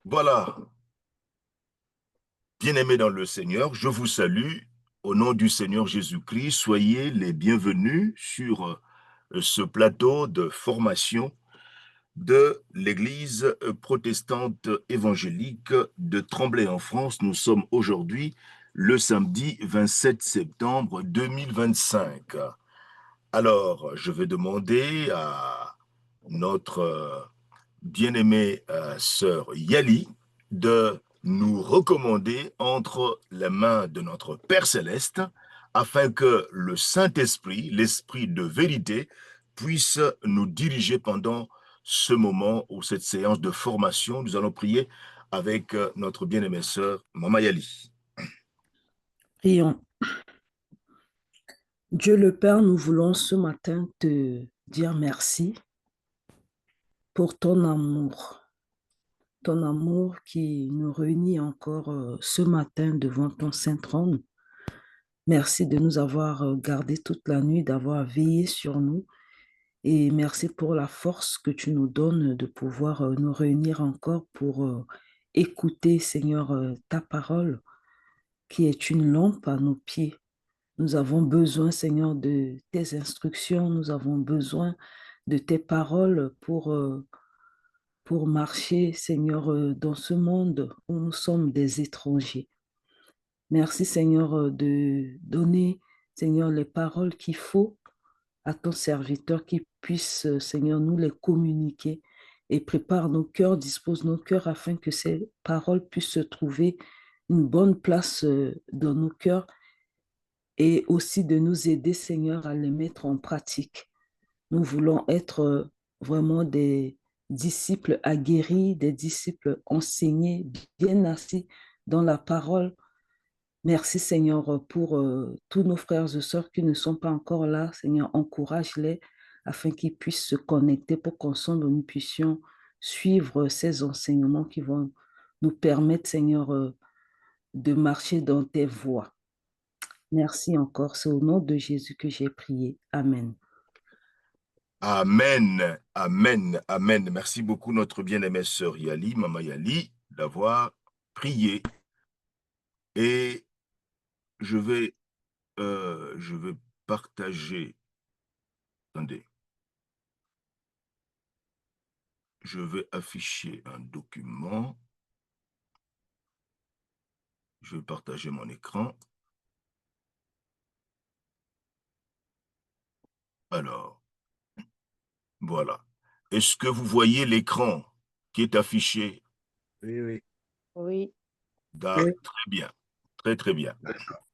Voilà, bien-aimés dans le Seigneur, je vous salue au nom du Seigneur Jésus-Christ. Soyez les bienvenus sur ce plateau de formation de l'Église protestante évangélique de Tremblay en France. Nous sommes aujourd'hui le samedi 27 septembre 2025. Alors, je vais demander à notre bien-aimée sœur Yali de nous recommander entre les mains de notre Père céleste afin que le Saint-Esprit, l'Esprit de vérité, puisse nous diriger pendant ce moment ou cette séance de formation. Nous allons prier avec notre bien-aimée sœur Mama Yali. Prions. Dieu le Père, nous voulons ce matin te dire merci pour ton amour qui nous réunit encore ce matin devant ton saint trône. Merci de nous avoir gardés toute la nuit, d'avoir veillé sur nous et merci pour la force que tu nous donnes de pouvoir nous réunir encore pour écouter, Seigneur, ta parole qui est une lampe à nos pieds. Nous avons besoin, Seigneur, de tes instructions. Nous avons besoin de tes paroles pour marcher, Seigneur, dans ce monde où nous sommes des étrangers. Merci, Seigneur, de donner, Seigneur, les paroles qu'il faut à ton serviteur qui puisse, Seigneur, nous les communiquer et prépare nos cœurs, dispose nos cœurs afin que ces paroles puissent se trouver une bonne place dans nos cœurs et aussi de nous aider, Seigneur, à les mettre en pratique. Nous voulons être vraiment des disciples aguerris, des disciples enseignés, bien assis dans la parole. Merci, Seigneur, pour tous nos frères et sœurs qui ne sont pas encore là. Seigneur, encourage-les afin qu'ils puissent se connecter pour qu'ensemble nous puissions suivre ces enseignements qui vont nous permettre, Seigneur, de marcher dans tes voies. Merci encore. C'est au nom de Jésus que j'ai prié. Amen. Amen, amen, amen. Merci beaucoup notre bien-aimée sœur Yali, Mama Yali, d'avoir prié. Et je vais partager, attendez, je vais afficher un document, je vais partager mon écran. Alors, voilà. Est-ce que vous voyez l'écran qui est affiché? Oui, oui. Oui, Oui. Très bien, très très bien. D'accord.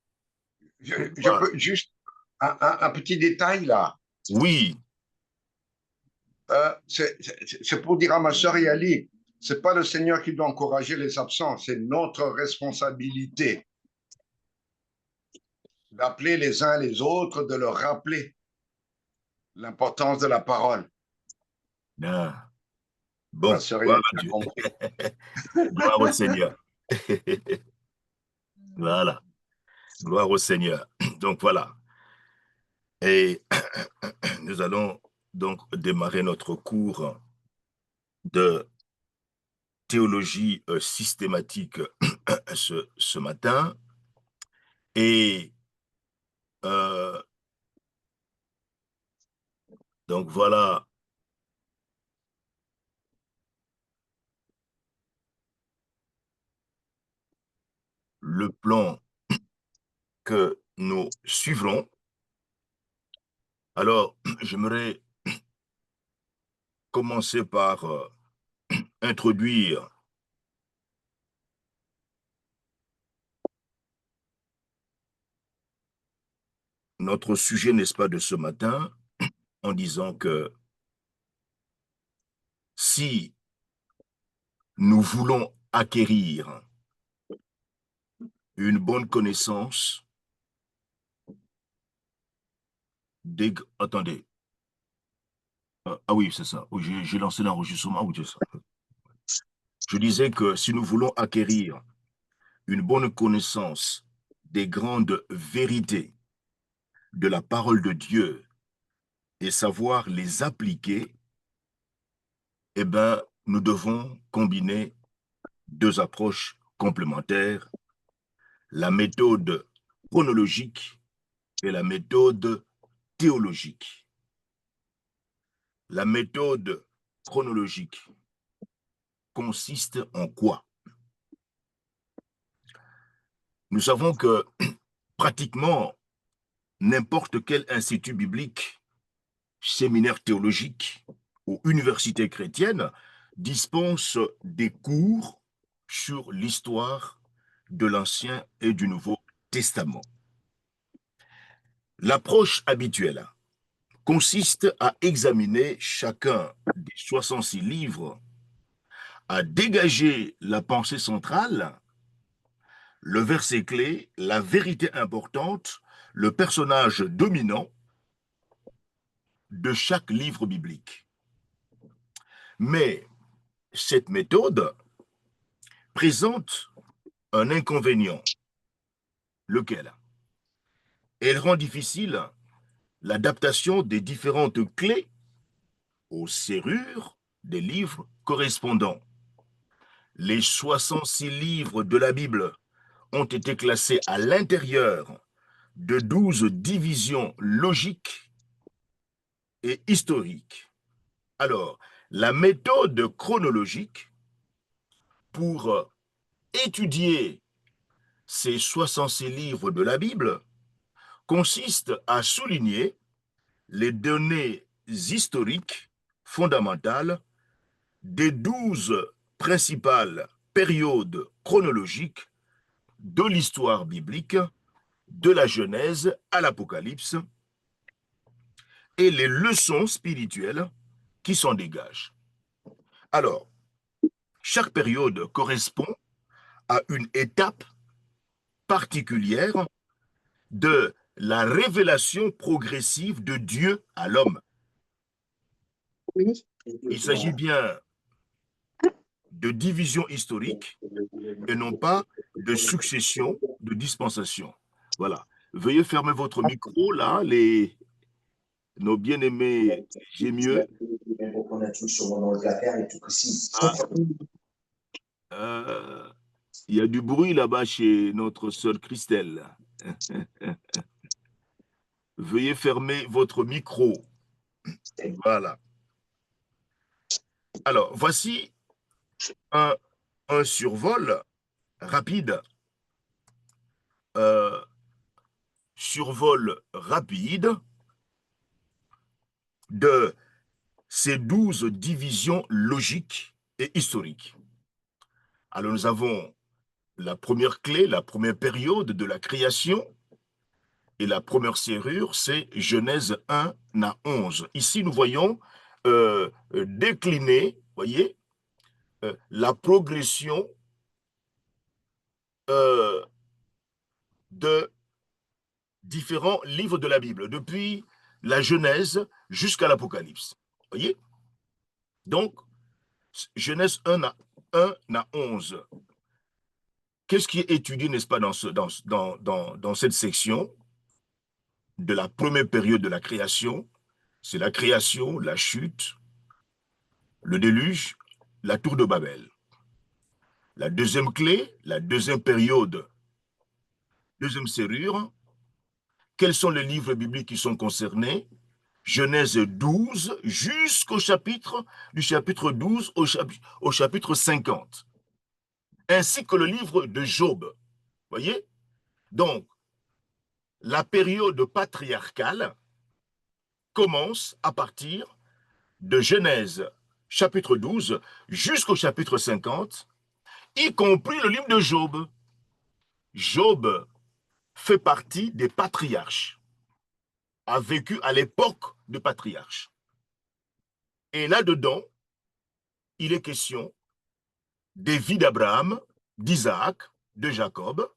Je Voilà. peux juste un petit détail là. Oui, C'est pour dire à ma sœur Yali, c'est pas le Seigneur qui doit encourager les absents, c'est notre responsabilité d'appeler les uns les autres, de leur rappeler l'importance de la parole. ah, Ma bon, sœur gloire Yali à a Dieu, compris. gloire au Seigneur. Voilà, gloire au Seigneur. Donc voilà. Et nous allons donc démarrer notre cours de théologie systématique ce matin. Et euh, donc voilà le plan que nous suivrons. Alors, j'aimerais commencer par introduire notre sujet, n'est-ce pas, de ce matin, en disant que si nous voulons acquérir une bonne connaissance des... Attendez. Ah oui, c'est ça. Oui, j'ai lancé l'enregistrement. Oui, c'est ça. Je disais que si nous voulons acquérir une bonne connaissance des grandes vérités de la parole de Dieu et savoir les appliquer, eh bien, nous devons combiner deux approches complémentaires, la méthode chronologique et la méthode théologique. La méthode chronologique consiste en quoi? Nous savons que pratiquement n'importe quel institut biblique, séminaire théologique ou université chrétienne dispense des cours sur l'histoire de l'Ancien et du Nouveau Testament. L'approche habituelle consiste à examiner chacun des 66 livres, à dégager la pensée centrale, le verset clé, la vérité importante, le personnage dominant de chaque livre biblique. Mais cette méthode présente un inconvénient, lequel? Elle rend difficile l'adaptation des différentes clés aux serrures des livres correspondants. Les 66 livres de la Bible ont été classés à l'intérieur de 12 divisions logiques et historiques. Alors, la méthode chronologique pour étudier ces 66 livres de la Bible consiste à souligner les données historiques fondamentales des 12 principales périodes chronologiques de l'histoire biblique, de la Genèse à l'Apocalypse, et les leçons spirituelles qui s'en dégagent. Alors, chaque période correspond à une étape particulière de la révélation progressive de Dieu à l'homme. Il s'agit bien de division historique et non pas de succession de dispensation. Voilà. Veuillez fermer votre micro, là, nos bien-aimés gémieux. Ah, il y a du bruit là-bas chez notre sœur Christelle. Veuillez fermer votre micro. Voilà. Alors, voici un survol rapide. Survol rapide de ces 12 divisions logiques et historiques. Alors, nous avons la première clé, la première période de la création, et la première serrure, c'est Genèse 1 à 11. Ici, nous voyons décliner, voyez, la progression de différents livres de la Bible, depuis la Genèse jusqu'à l'Apocalypse. Voyez? Donc, Genèse 1 à 11. Qu'est-ce qui est étudié, n'est-ce pas, dans cette section de la première période de la création? C'est la création, la chute, le déluge, la tour de Babel. La deuxième clé, la deuxième période, deuxième serrure, quels sont les livres bibliques qui sont concernés? Genèse 12 jusqu'au chapitre, du chapitre 12 au chapitre 50, ainsi que le livre de Job. Voyez? Donc, la période patriarcale commence à partir de Genèse chapitre 12 jusqu'au chapitre 50, y compris le livre de Job. Job fait partie des patriarches, a vécu à l'époque de patriarches. Et là-dedans, il est question des vies d'Abraham, d'Isaac, de Jacob,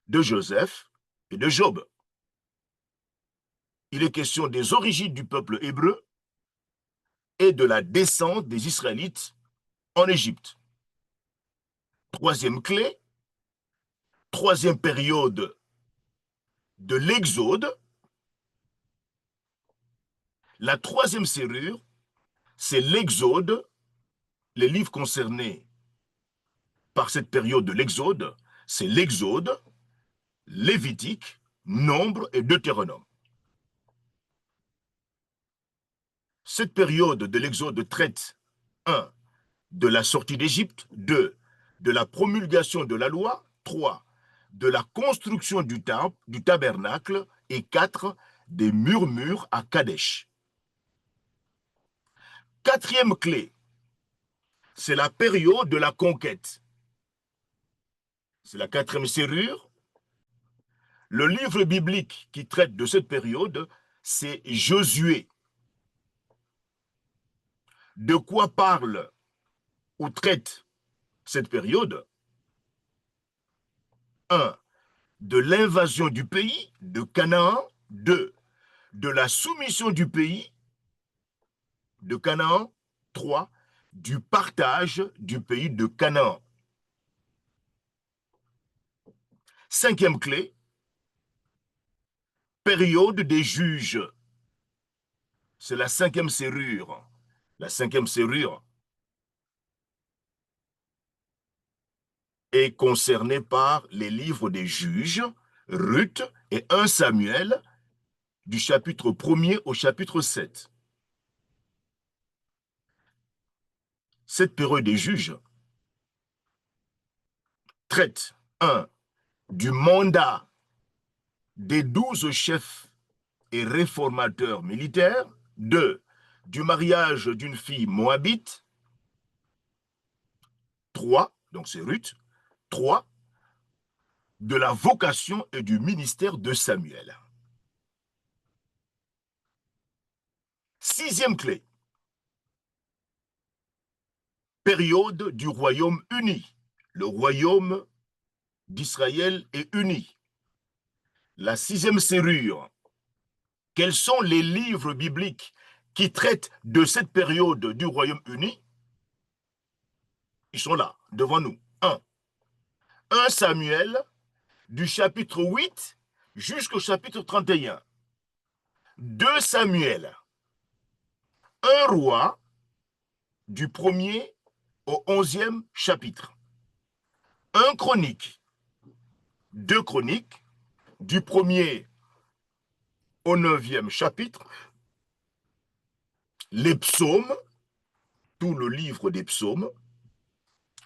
de Joseph et de Job. Il est question des origines du peuple hébreu et de la descente des Israélites en Égypte. Troisième clé, troisième période de l'Exode. La troisième serrure, c'est l'Exode, les livres concernés par cette période de l'Exode, c'est l'Exode, Lévitique, Nombre et Deutéronome. Cette période de l'Exode traite 1. De la sortie d'Égypte, 2. De la promulgation de la loi, 3. De la construction du tabernacle et 4. Des murmures à Kadesh. Quatrième clé, c'est la période de la conquête. C'est la quatrième serrure. Le livre biblique qui traite de cette période, c'est Josué. De quoi parle ou traite cette période? 1. De l'invasion du pays de Canaan. 2. De la soumission du pays de Canaan. 3. Du partage du pays de Canaan. Cinquième clé, période des juges. C'est la cinquième serrure. La cinquième serrure est concernée par les livres des juges, Ruth et 1 Samuel, du chapitre 1er au chapitre 7. Cette période des juges traite 1. Du mandat des 12 chefs et réformateurs militaires. 2. Du mariage d'une fille moabite. 3. Donc c'est Ruth. 3. De la vocation et du ministère de Samuel. Sixième clé, période du royaume uni. Le royaume d'Israël est uni. La sixième serrure, quels sont les livres bibliques qui traitent de cette période du royaume uni? Ils sont là, devant nous. 1 Samuel, du chapitre 8 jusqu'au chapitre 31. 2 Samuel, 1 roi, du 1er au 11e chapitre. 1 chronique, 2 chroniques, du 1er au 9e chapitre. Les psaumes, tout le livre des psaumes,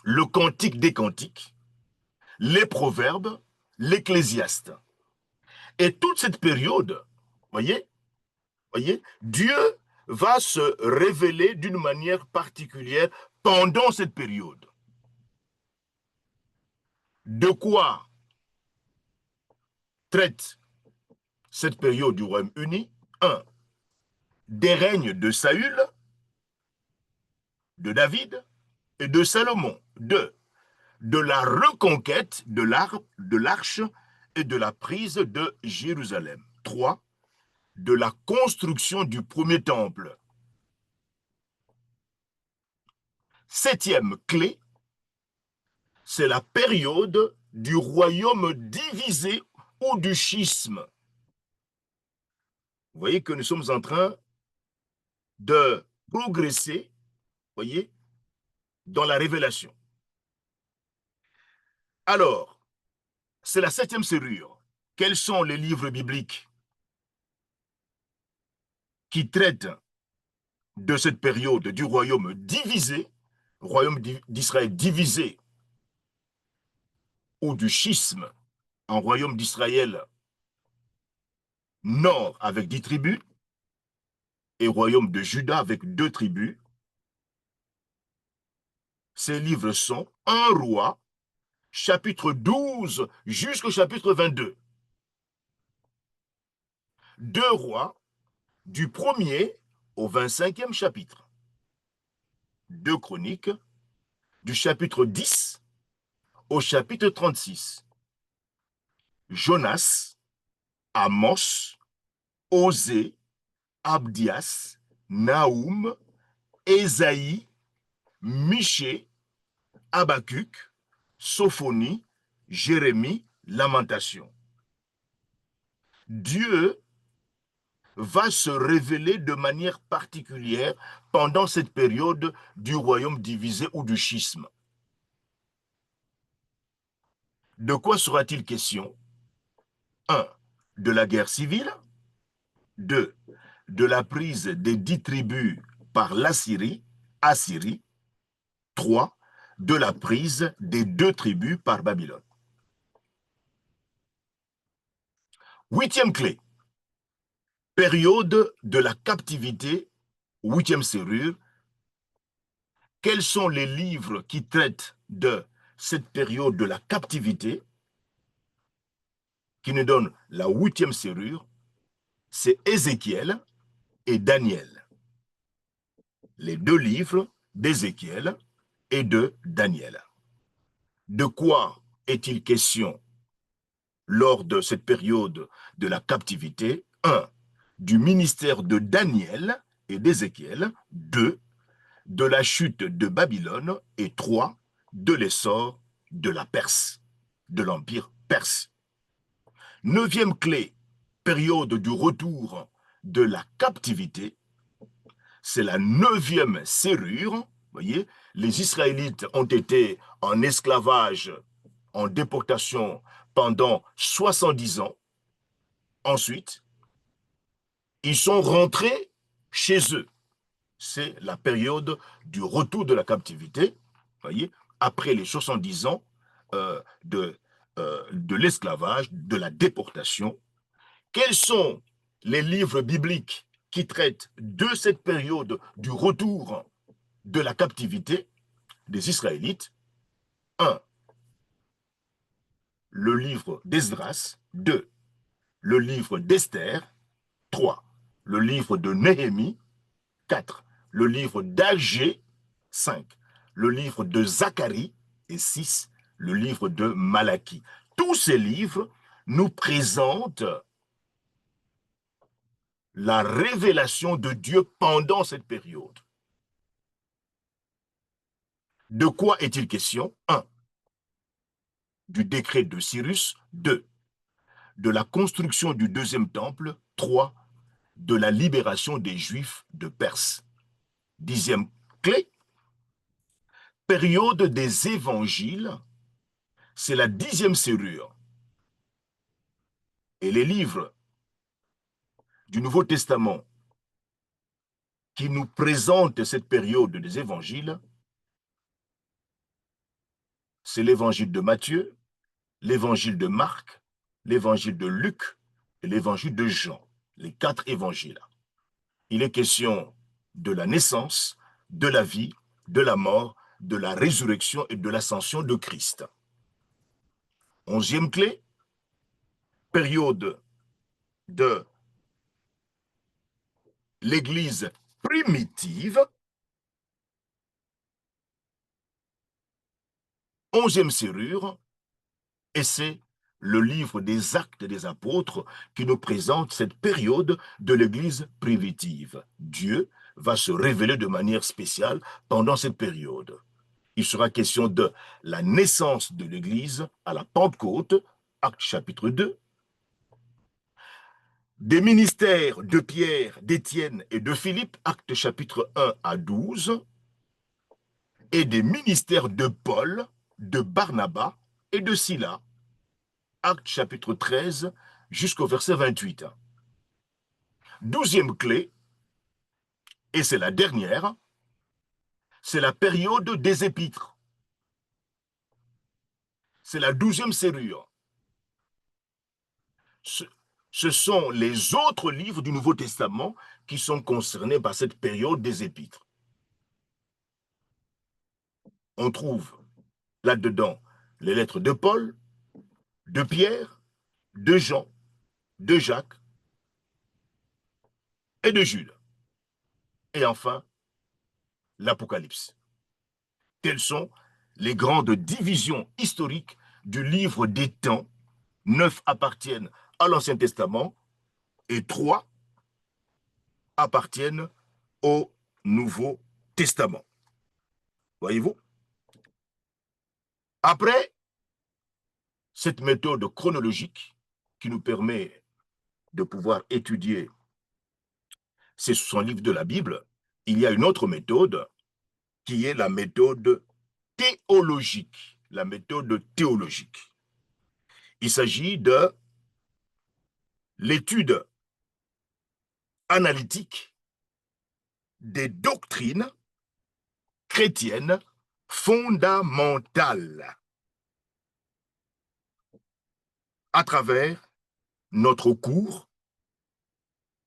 le cantique des cantiques, les proverbes, l'ecclésiaste. Et toute cette période, voyez, Dieu va se révéler d'une manière particulière pendant cette période. De quoi traite cette période du Royaume-Uni? 1. Des règnes de Saül, de David et de Salomon. 2. De la reconquête de l'arche et de la prise de Jérusalem. 3. De la construction du premier temple. Septième clé, c'est la période du royaume divisé ou du schisme. Vous voyez que nous sommes en train de progresser, voyez, dans la révélation. Alors, c'est la septième serrure. Quels sont les livres bibliques qui traitent de cette période du royaume divisé, royaume d'Israël divisé, ou du schisme, en royaume d'Israël nord avec 10 tribus, et royaume de Juda avec 2 tribus? Ces livres sont 1 roi, chapitre 12 jusqu'au chapitre 22. 2 rois, du 1er au 25e chapitre. 2 chroniques, du chapitre 10 au chapitre 36. Jonas, Amos, Osée, Abdias, Naoum, Ésaïe, Michée, Habacuc, Sophonie, Jérémie, Lamentation. Dieu va se révéler de manière particulière pendant cette période du royaume divisé ou du schisme. De quoi sera-t-il question? 1. De la guerre civile. 2. De la prise des 10 tribus par l'Assyrie, Assyrie. 3. De la prise des 2 tribus par Babylone. 8e clé. Période de la captivité, 8e serrure. Quels sont les livres qui traitent de cette période de la captivité, qui nous donne la 8e serrure? C'est Ézéchiel et Daniel. Les 2 livres d'Ézéchiel et de Daniel. De quoi est-il question lors de cette période de la captivité? 1. Du ministère de Daniel et d'Ézéchiel. 2. De la chute de Babylone. Et 3. De l'essor de la Perse, de l'Empire perse. 9e clé, période du retour de la captivité. C'est la 9e serrure. Vous voyez, les Israélites ont été en esclavage, en déportation pendant 70 ans. Ensuite, ils sont rentrés chez eux. C'est la période du retour de la captivité. Vous voyez, après les 70 ans de l'esclavage, de la déportation. Quels sont les livres bibliques qui traitent de cette période du retour de la captivité des Israélites? 1. Le livre d'Esdras. 2. Le livre d'Esther. 3. Le livre de Néhémie. 4. Le livre d'Agé. 5. Le livre de Zacharie. Et 6. Le livre de Malachie. Tous ces livres nous présentent la révélation de Dieu pendant cette période. De quoi est-il question? 1. Du décret de Cyrus. 2. De la construction du 2e temple. 3. De la libération des Juifs de Perse. 10e clé. Période des évangiles. C'est la 10e serrure. Et les livres du Nouveau Testament qui nous présentent cette période des évangiles, c'est l'évangile de Matthieu, l'évangile de Marc, l'évangile de Luc et l'évangile de Jean, les 4 évangiles. Il est question de la naissance, de la vie, de la mort, de la résurrection et de l'ascension de Christ. 11e clé, période de l'Église primitive. 11e serrure, et c'est le livre des Actes des Apôtres qui nous présente cette période de l'Église primitive. Dieu va se révéler de manière spéciale pendant cette période. Il sera question de la naissance de l'Église à la Pentecôte, Actes chapitre 2, des ministères de Pierre, d'Étienne et de Philippe, Actes chapitre 1 à 12, et des ministères de Paul, de Barnabas et de Silas, Actes chapitre 13 jusqu'au verset 28. 12e clé, et c'est la dernière, c'est la période des épîtres. C'est la 12e serrure. Ce sont les autres livres du Nouveau Testament qui sont concernés par cette période des épîtres. On trouve là-dedans les lettres de Paul, de Pierre, de Jean, de Jacques et de Jude. Et enfin, l'Apocalypse. Telles sont les grandes divisions historiques du livre des temps. 9 appartiennent à l'Ancien Testament et 3 appartiennent au Nouveau Testament. Voyez-vous? Après cette méthode chronologique qui nous permet de pouvoir étudier ces 60 livres de la Bible, il y a une autre méthode qui est la méthode théologique. La méthode théologique. Il s'agit de l'étude analytique des doctrines chrétiennes fondamentales à travers notre cours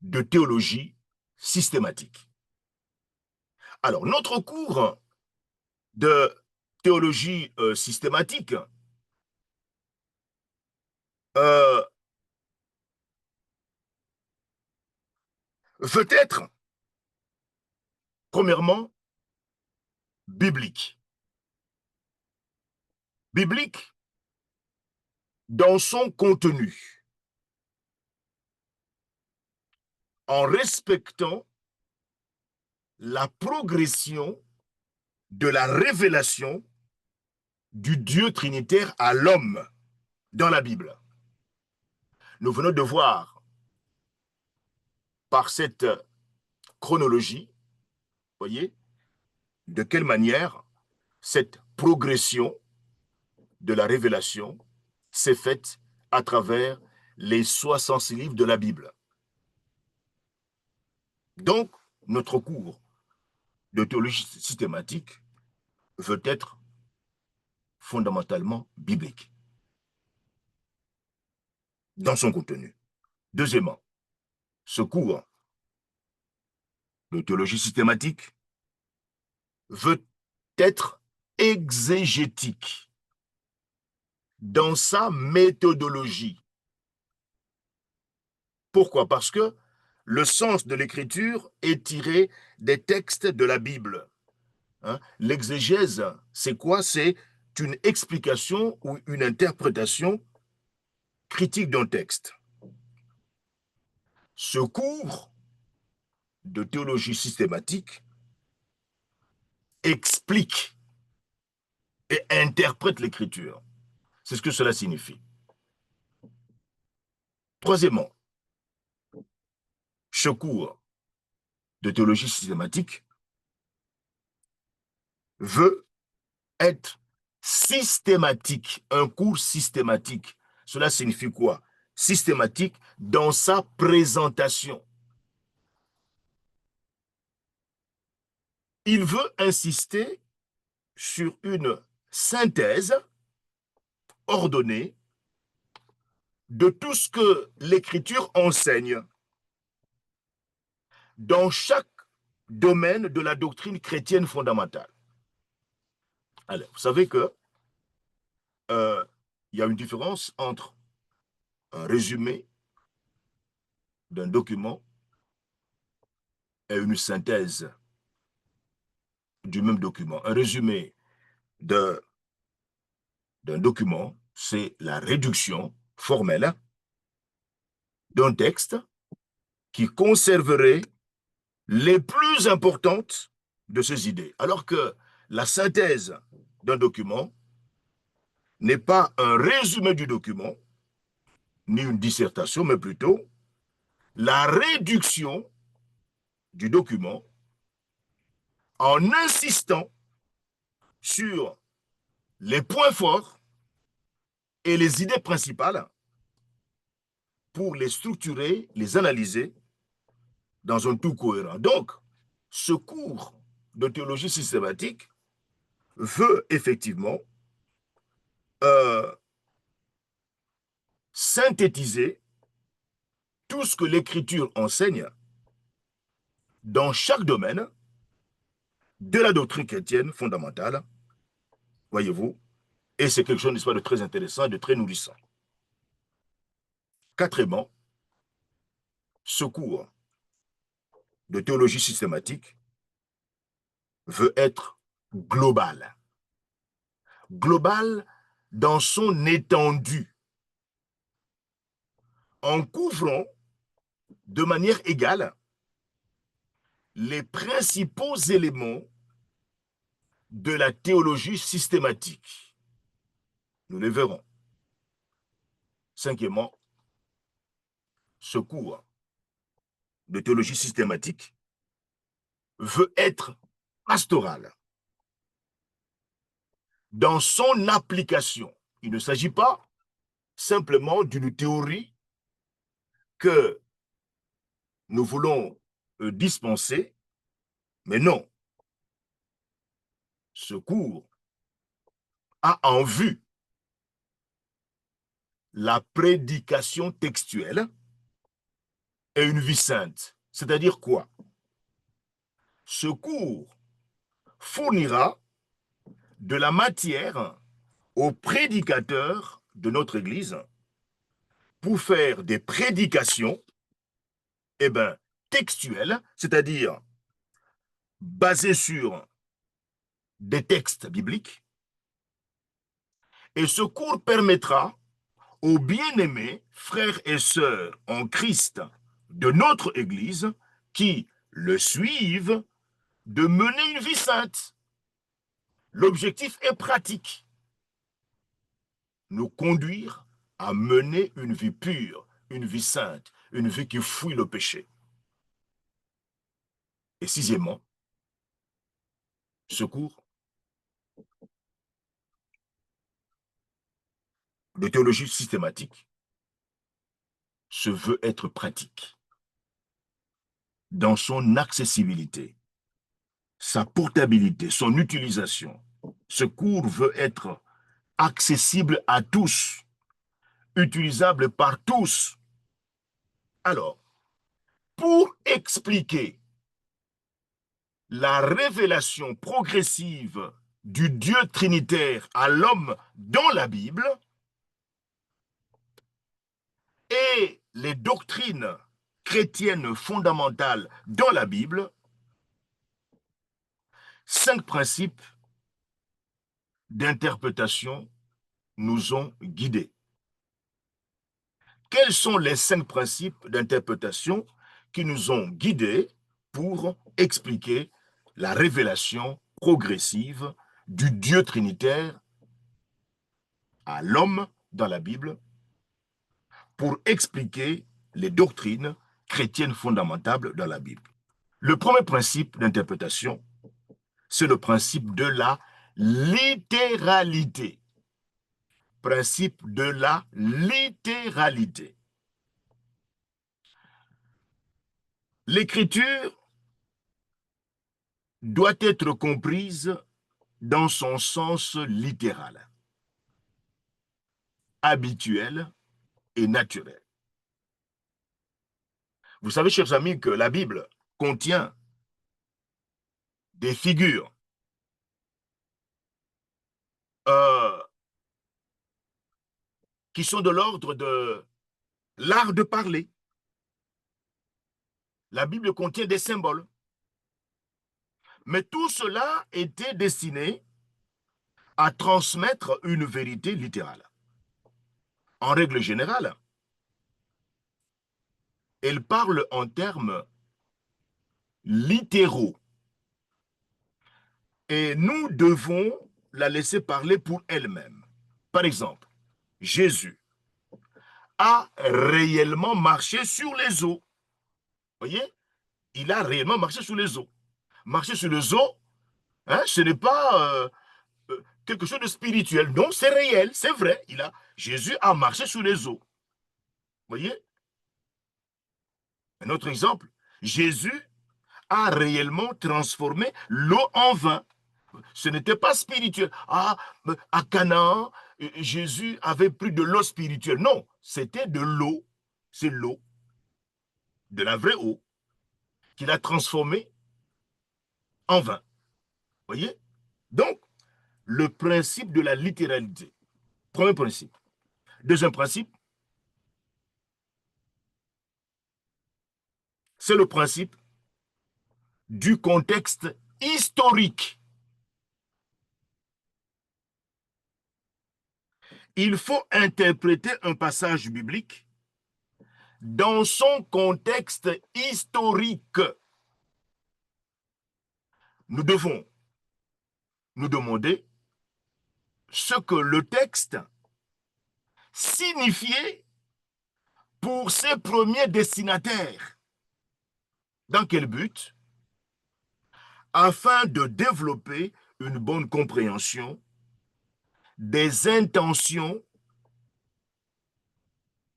de théologie systématique. Alors, notre cours de théologie systématique veut être, premièrement, biblique. Biblique dans son contenu, en respectant la progression de la révélation du Dieu trinitaire à l'homme dans la Bible. Nous venons de voir par cette chronologie, voyez, de quelle manière cette progression de la révélation s'est faite à travers les 66 livres de la Bible. Donc, notre cours de théologie systématique veut être fondamentalement biblique dans son contenu. Deuxièmement, ce cours de théologie systématique veut être exégétique dans sa méthodologie. Pourquoi? Parce que le sens de l'écriture est tiré des textes de la Bible. Hein? L'exégèse, c'est quoi? C'est une explication ou une interprétation critique d'un texte. Ce cours de théologie systématique explique et interprète l'écriture. C'est ce que cela signifie. Troisièmement, ce cours de théologie systématique veut être systématique, un cours systématique. Cela signifie quoi? Systématique dans sa présentation. Il veut insister sur une synthèse ordonnée de tout ce que l'Écriture enseigne dans chaque domaine de la doctrine chrétienne fondamentale. Alors, vous savez que il y a une différence entre un résumé d'un document et une synthèse du même document. Un résumé d'un document, c'est la réduction formelle d'un texte qui conserverait les plus importantes de ces idées. Alors que la synthèse d'un document n'est pas un résumé du document, ni une dissertation, mais plutôt la réduction du document en insistant sur les points forts et les idées principales pour les structurer, les analyser dans un tout cohérent. Donc, ce cours de théologie systématique veut effectivement synthétiser tout ce que l'Écriture enseigne dans chaque domaine de la doctrine chrétienne fondamentale, voyez-vous, et c'est quelque chose, n'est-ce pas, de très intéressant et de très nourrissant. Quatrièmement, ce cours de théologie systématique veut être global. Global dans son étendue, en couvrant de manière égale les principaux éléments de la théologie systématique. Nous les verrons. Cinquièmement, ce cours de théologie systématique veut être pastoral dans son application. Il ne s'agit pas simplement d'une théorie que nous voulons dispenser, mais non. Ce cours a en vue la prédication textuelle et une vie sainte. C'est-à-dire quoi? Ce cours fournira de la matière aux prédicateurs de notre Église pour faire des prédications textuelles, c'est-à-dire basées sur des textes bibliques. Et ce cours permettra aux bien-aimés frères et sœurs en Christ de notre Église qui le suivent de mener une vie sainte. L'objectif est pratique. Nous conduire à mener une vie pure, une vie sainte, une vie qui fuit le péché. Et sixièmement, ce cours de théologie systématique se veut être pratique dans son accessibilité, sa portabilité, son utilisation. Ce cours veut être accessible à tous, utilisable par tous. Alors, pour expliquer la révélation progressive du Dieu trinitaire à l'homme dans la Bible et les doctrines chrétiennes fondamentales dans la Bible, 5 principes d'interprétation nous ont guidés. Quels sont les 5 principes d'interprétation qui nous ont guidés pour expliquer la révélation progressive du Dieu trinitaire à l'homme dans la Bible, pour expliquer les doctrines chrétiennes fondamentales dans la Bible? Le premier principe d'interprétation, c'est le principe de la littéralité. Principe de la littéralité. L'écriture doit être comprise dans son sens littéral, habituel et naturel. Vous savez, chers amis, que la Bible contient des figures qui sont de l'ordre de l'art de parler. La Bible contient des symboles. Mais tout cela était destiné à transmettre une vérité littérale. En règle générale, elle parle en termes littéraux. Et nous devons la laisser parler pour elle-même. Par exemple, Jésus a réellement marché sur les eaux. Vous voyez? Il a réellement marché sur les eaux. Marcher sur les eaux, hein, ce n'est pas quelque chose de spirituel. Non, c'est réel, c'est vrai. Jésus a marché sur les eaux. Vous voyez? Un autre exemple, Jésus a réellement transformé l'eau en vin. Ce n'était pas spirituel. Ah, à Canaan, Jésus avait pris de l'eau spirituelle. Non, c'était de l'eau. C'est l'eau, de la vraie eau, qu'il a transformée en vin. Vous voyez? Donc, le principe de la littéralité. Premier principe. Deuxième principe, c'est le principe du contexte historique. Il faut interpréter un passage biblique dans son contexte historique. Nous devons nous demander ce que le texte signifiait pour ses premiers destinataires. Dans quel but? Afin de développer une bonne compréhension des intentions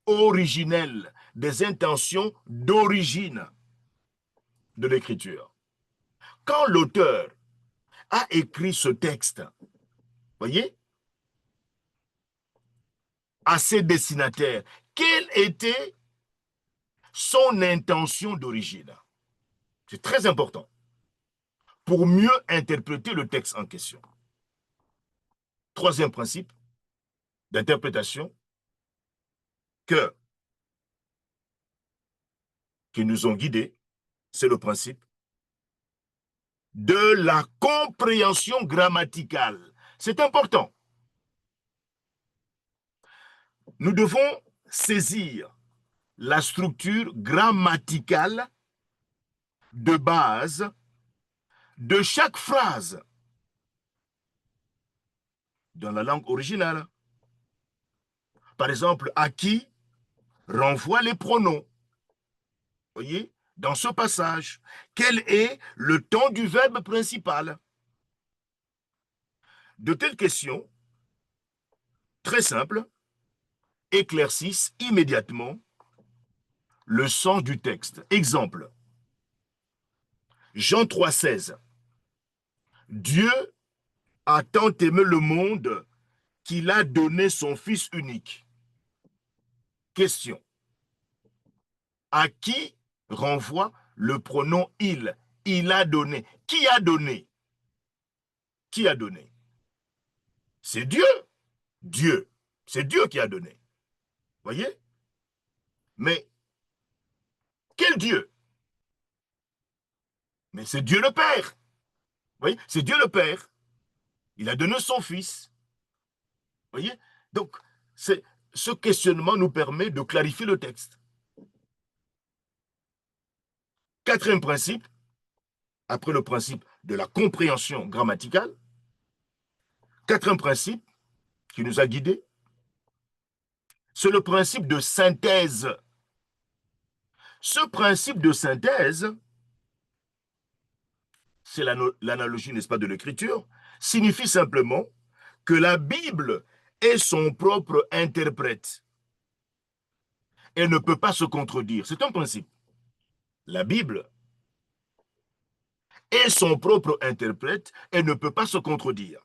originelles, des intentions d'origine de l'écriture. Quand l'auteur a écrit ce texte, voyez, à ses destinataires, quelle était son intention d'origine? C'est très important pour mieux interpréter le texte en question. Troisième principe d'interprétation qui nous ont guidés, c'est le principe de la compréhension grammaticale. C'est important. Nous devons saisir la structure grammaticale de base de chaque phrase dans la langue originale. Par exemple, à qui renvoient les pronoms. Voyez, dans ce passage, quel est le temps du verbe principal? De telles questions, très simples, éclaircissent immédiatement le sens du texte. Exemple, Jean 3,16. Dieu a tant aimé le monde qu'il a donné son Fils unique. Question. À qui renvoie le pronom il? Il a donné. Qui a donné? Qui a donné? C'est Dieu. Dieu. C'est Dieu qui a donné. Voyez? Mais quel Dieu? Mais c'est Dieu le Père. Voyez? C'est Dieu le Père. Il a donné son Fils. Voyez? Donc, ce questionnement nous permet de clarifier le texte. Quatrième principe, après le principe de la compréhension grammaticale, quatrième principe qui nous a guidés, c'est le principe de synthèse. Ce principe de synthèse, c'est l'analogie, n'est-ce pas, de l'écriture, signifie simplement que la Bible est son propre interprète. Elle ne peut pas se contredire. C'est un principe. La Bible est son propre interprète, elle ne peut pas se contredire.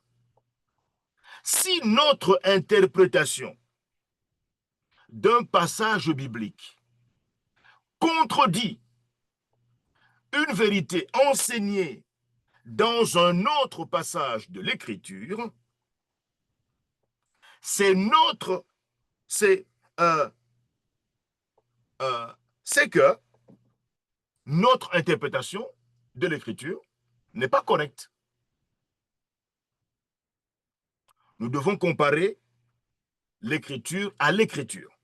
Si notre interprétation d'un passage biblique contredit une vérité enseignée dans un autre passage de l'Écriture, c'est que notre interprétation de l'Écriture n'est pas correcte. Nous devons comparer l'Écriture à l'Écriture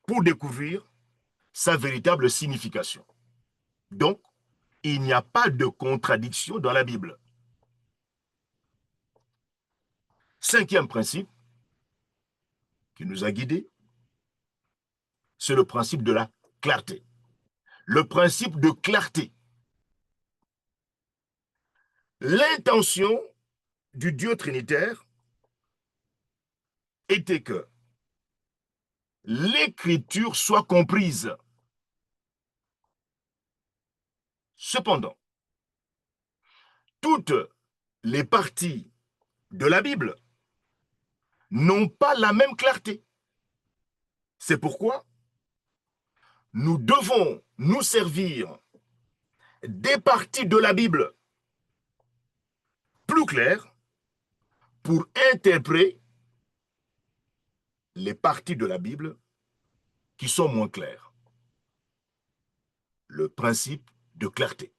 pour découvrir sa véritable signification. Donc, il n'y a pas de contradiction dans la Bible. Cinquième principe qui nous a guidés, c'est le principe de la clarté. Le principe de clarté. L'intention du Dieu trinitaire était que l'Écriture soit comprise. Cependant, toutes les parties de la Bible n'ont pas la même clarté. C'est pourquoi nous devons nous servir des parties de la Bible plus claires pour interpréter les parties de la Bible qui sont moins claires. Le principe de clarté.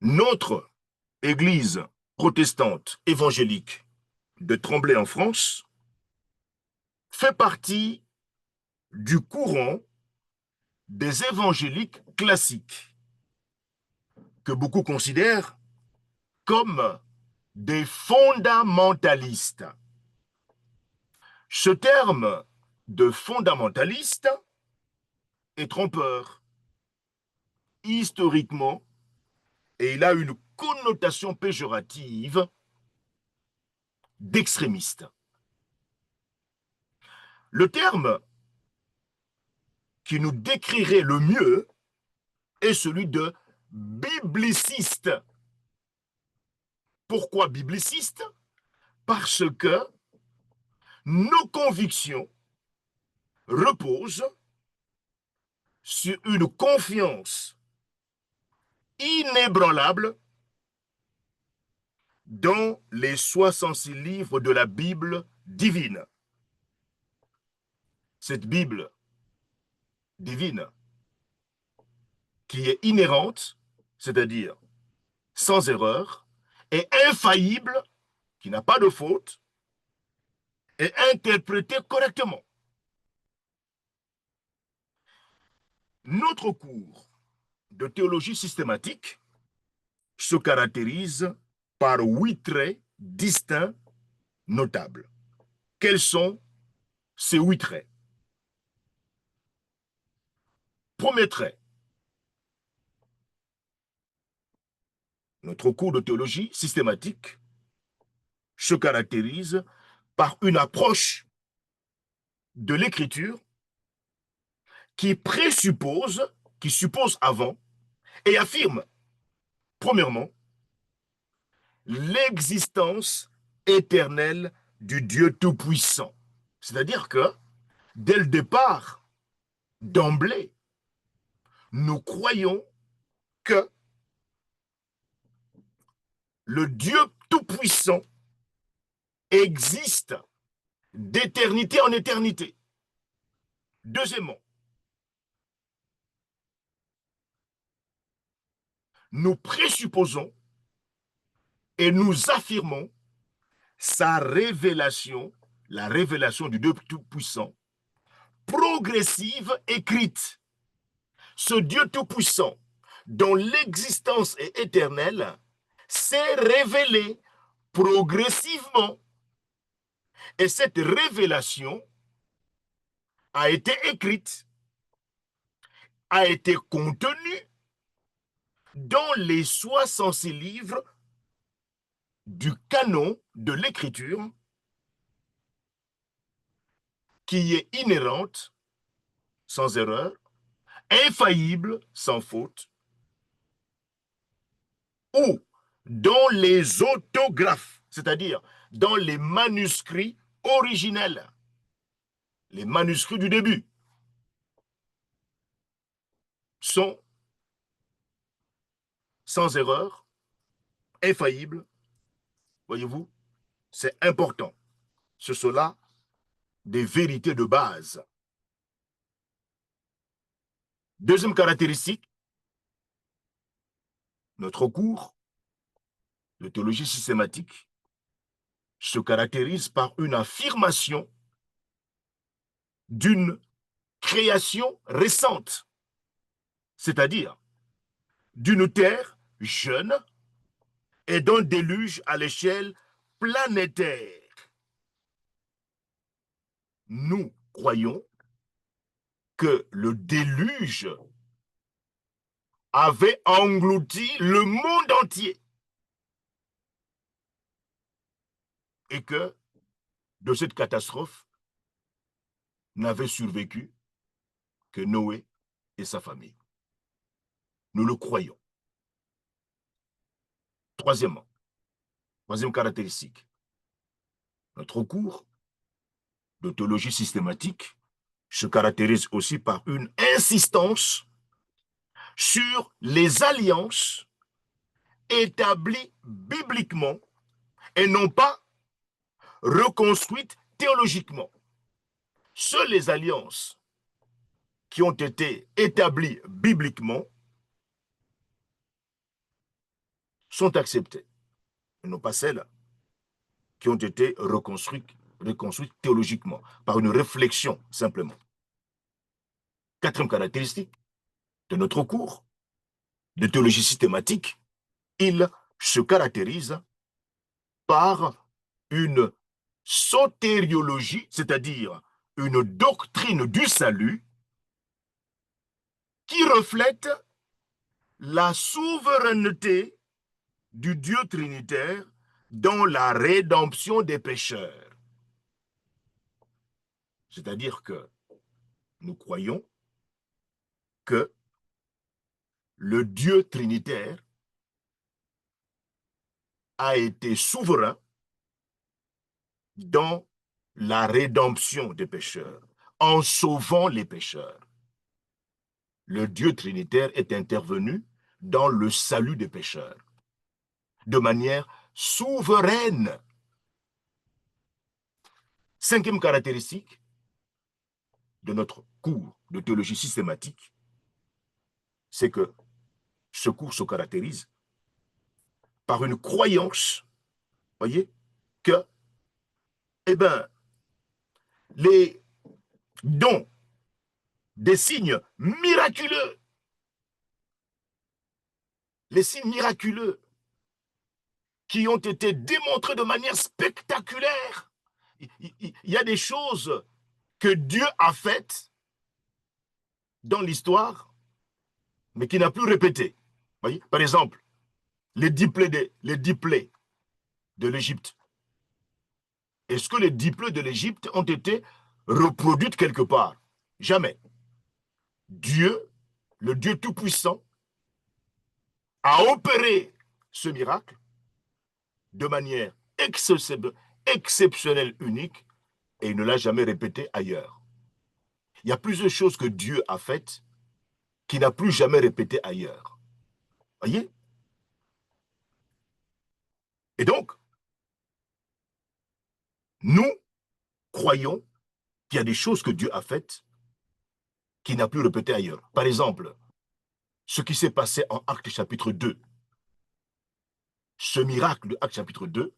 Notre Église protestante évangélique de Tremblay en France fait partie du courant des évangéliques classiques que beaucoup considèrent comme des fondamentalistes. Ce terme de fondamentaliste est trompeur. Historiquement, et il a une connotation péjorative d'extrémiste. Le terme qui nous décrirait le mieux est celui de bibliciste. Pourquoi bibliciste? Parce que nos convictions reposent sur une confiance inébranlable dans les 66 livres de la Bible divine. Cette Bible divine qui est inhérente, c'est-à-dire sans erreur, et infaillible, qui n'a pas de faute, et interprétée correctement. Notre cours de théologie systématique se caractérise par 8 traits distincts notables. Quels sont ces 8 traits? Premier trait, notre cours de théologie systématique se caractérise par une approche de l'écriture qui présuppose, qui suppose avant et affirme, premièrement, l'existence éternelle du Dieu Tout-Puissant. C'est-à-dire que, dès le départ, d'emblée, nous croyons que le Dieu Tout-Puissant existe d'éternité en éternité. Deuxièmement, nous présupposons et nous affirmons sa révélation, la révélation du Dieu Tout-Puissant, progressive écrite. Ce Dieu Tout-Puissant, dont l'existence est éternelle, s'est révélé progressivement. Et cette révélation a été écrite, a été contenue dans les 66 livres du canon de l'écriture qui est inhérente, sans erreur, infaillible, sans faute, ou dans les autographes, c'est-à-dire dans les manuscrits originels, les manuscrits du début, sont sans erreur, infaillibles. Voyez-vous, c'est important. Ce sont là des vérités de base. Deuxième caractéristique, notre cours de théologie systématique se caractérise par une affirmation d'une création récente, c'est-à-dire d'une terre jeune et d'un déluge à l'échelle planétaire. Nous croyons que le déluge avait englouti le monde entier et que de cette catastrophe n'avaient survécu que Noé et sa famille. Nous le croyons. Troisièmement, troisième caractéristique, notre cours de théologie systématique se caractérise aussi par une insistance sur les alliances établies bibliquement et non pas reconstruites théologiquement. Seules les alliances qui ont été établies bibliquement sont acceptées, et non pas celles qui ont été reconstruites théologiquement, par une réflexion simplement. Quatrième caractéristique de notre cours de théologie systématique, il se caractérise par une sotériologie, c'est-à-dire une doctrine du salut qui reflète la souveraineté du Dieu trinitaire dans la rédemption des pécheurs. C'est-à-dire que nous croyons que le Dieu trinitaire a été souverain dans la rédemption des pécheurs, en sauvant les pécheurs. Le Dieu trinitaire est intervenu dans le salut des pécheurs, de manière souveraine. Cinquième caractéristique de notre cours de théologie systématique, c'est que ce cours se caractérise par une croyance, voyez, que, eh bien, les dons des signes miraculeux, les signes miraculeux qui ont été démontrés de manière spectaculaire. Il y a des choses que Dieu a faites dans l'histoire, mais qui n'a plus répété. Voyez, par exemple, les 10 plaies de l'Égypte. Est-ce que les 10 plaies de l'Égypte ont été reproduites quelque part? Jamais. Dieu, le Dieu Tout-Puissant, a opéré ce miracle de manière exceptionnelle, unique, et il ne l'a jamais répété ailleurs. Il y a plusieurs choses que Dieu a faites qu'il n'a plus jamais répétées ailleurs. Voyez? Et donc, nous croyons qu'il y a des choses que Dieu a faites qu'il n'a plus répétées ailleurs. Par exemple, ce qui s'est passé en Actes chapitre 2. Ce miracle de Actes chapitre 2,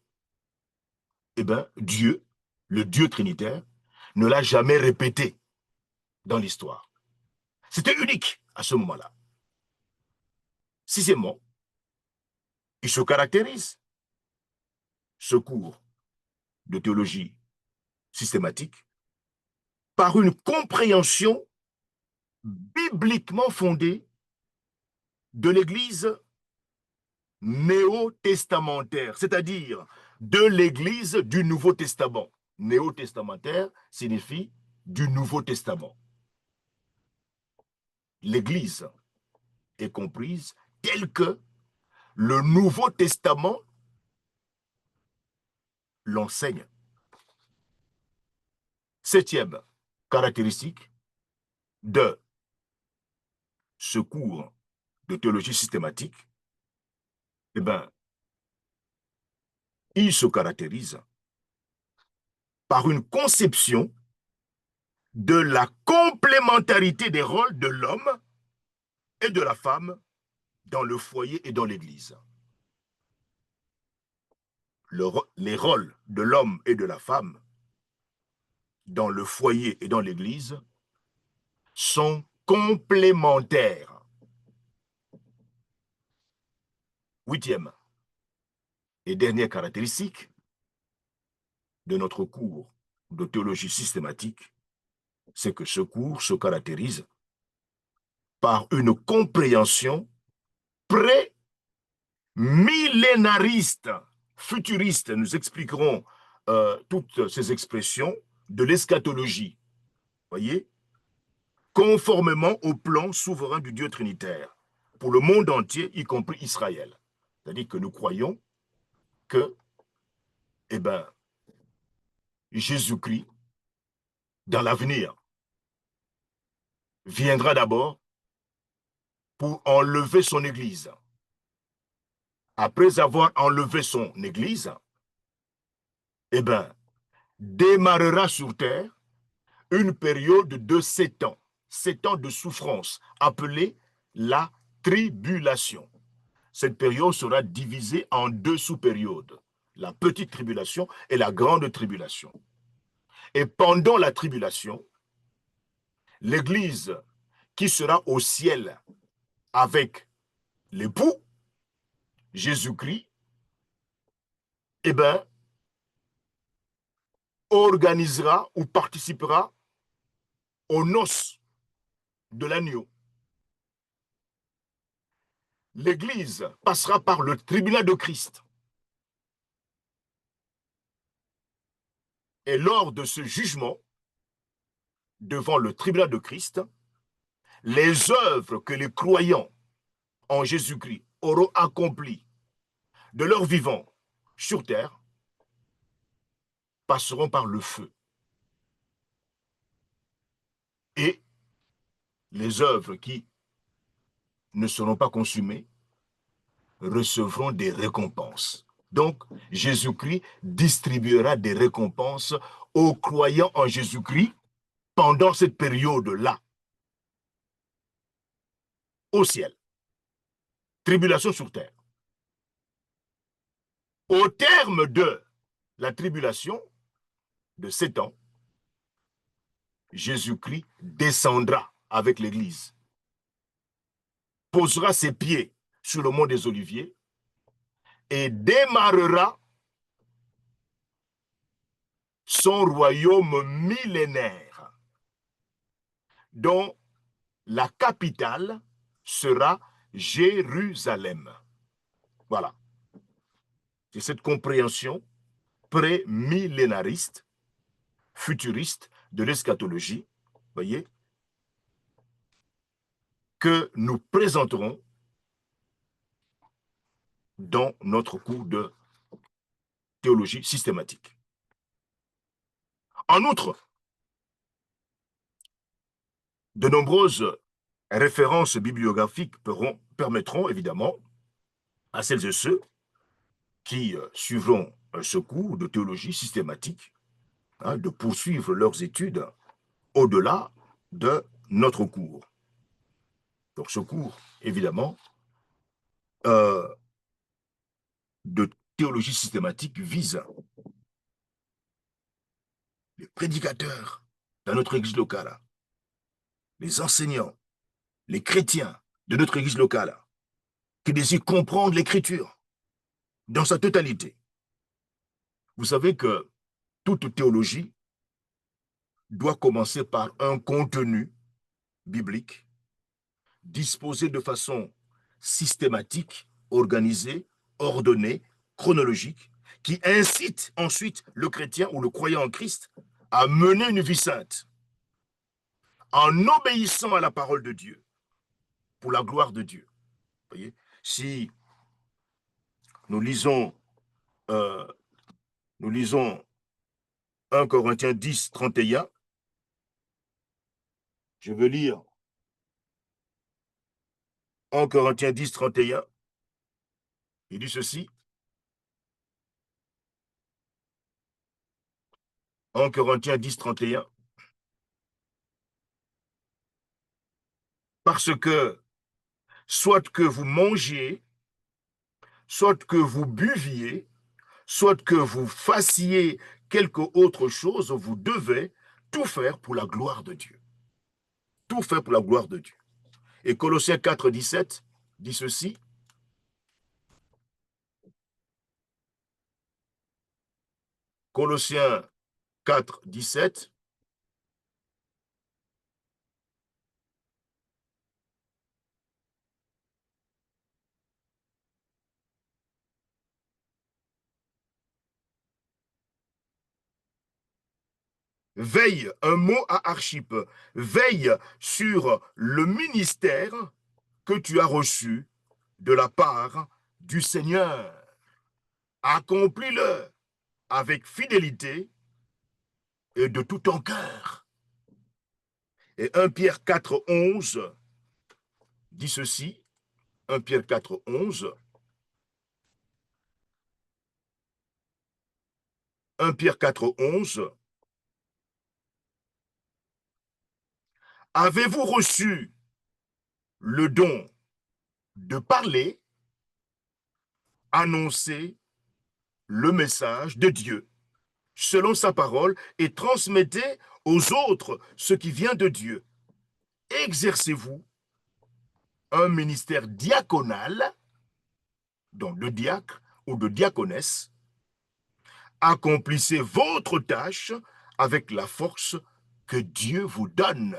eh bien, Dieu, le Dieu trinitaire, ne l'a jamais répété dans l'histoire. C'était unique à ce moment-là. Sixièmement, il se caractérise, ce cours de théologie systématique, par une compréhension bibliquement fondée de l'Église néo-testamentaire, c'est-à-dire de l'Église du Nouveau Testament. Néo-testamentaire signifie du Nouveau Testament. L'Église est comprise telle que le Nouveau Testament l'enseigne. Septième caractéristique de ce cours de théologie systématique, eh bien, il se caractérise par une conception de la complémentarité des rôles de l'homme et de la femme dans le foyer et dans l'Église. Les rôles de l'homme et de la femme dans le foyer et dans l'Église sont complémentaires. Huitième et dernière caractéristique de notre cours de théologie systématique, c'est que ce cours se caractérise par une compréhension pré-millénariste, futuriste. Nous expliquerons toutes ces expressions de l'eschatologie, voyez, conformément au plan souverain du Dieu trinitaire, pour le monde entier, y compris Israël. C'est-à-dire que nous croyons que, eh bien, Jésus-Christ, dans l'avenir, viendra d'abord pour enlever son Église. Après avoir enlevé son Église, eh bien, démarrera sur terre une période de 7 ans, 7 ans de souffrance, appelée la tribulation. Cette période sera divisée en 2 sous-périodes, la petite tribulation et la grande tribulation. Et pendant la tribulation, l'Église qui sera au ciel avec l'époux, Jésus-Christ, eh bien, organisera ou participera aux noces de l'agneau. L'Église passera par le tribunal de Christ. Et lors de ce jugement, devant le tribunal de Christ les œuvres que les croyants en Jésus-Christ auront accomplies de leur vivant sur terre passeront par le feu. Et les œuvres qui ne seront pas consumées recevront des récompenses. Donc, Jésus-Christ distribuera des récompenses aux croyants en Jésus-Christ pendant cette période-là, au ciel. Tribulation sur terre. Au terme de la tribulation de 7 ans, Jésus-Christ descendra avec l'Église, posera ses pieds sur le mont des Oliviers et démarrera son royaume millénaire, dont la capitale sera Jérusalem. Voilà. C'est cette compréhension pré-millénariste, futuriste de l'eschatologie, voyez, que nous présenterons dans notre cours de théologie systématique. En outre, de nombreuses références bibliographiques permettront évidemment à celles et ceux qui suivront ce cours de théologie systématique de poursuivre leurs études au-delà de notre cours. Donc ce cours, évidemment, de théologie systématique vise les prédicateurs dans notre église locale, les enseignants, les chrétiens de notre église locale, qui désirent comprendre l'écriture dans sa totalité. Vous savez que toute théologie doit commencer par un contenu biblique disposé de façon systématique, organisée, ordonnée, chronologique, qui incite ensuite le chrétien ou le croyant en Christ à mener une vie sainte en obéissant à la parole de Dieu pour la gloire de Dieu. Vous voyez, si nous lisons 1 Corinthiens 10, 31, je veux lire 1 Corinthiens 10, 31, il dit ceci. 1 Corinthiens 10, 31. Parce que, soit que vous mangiez, soit que vous buviez, soit que vous fassiez quelque autre chose, vous devez tout faire pour la gloire de Dieu. Tout faire pour la gloire de Dieu. Et Colossiens 4, 17 dit ceci. Colossiens 4, 17. Veille, un mot à Archippe, veille sur le ministère que tu as reçu de la part du Seigneur. Accomplis-le avec fidélité et de tout ton cœur. Et 1 Pierre 4, 11 dit ceci, 1 Pierre 4, 11. 1 Pierre 4, 11. Avez-vous reçu le don de parler, annoncer le message de Dieu selon sa parole et transmettez aux autres ce qui vient de Dieu? Exercez-vous un ministère diaconal, donc de diacre ou de diaconesse. Accomplissez votre tâche avec la force que Dieu vous donne.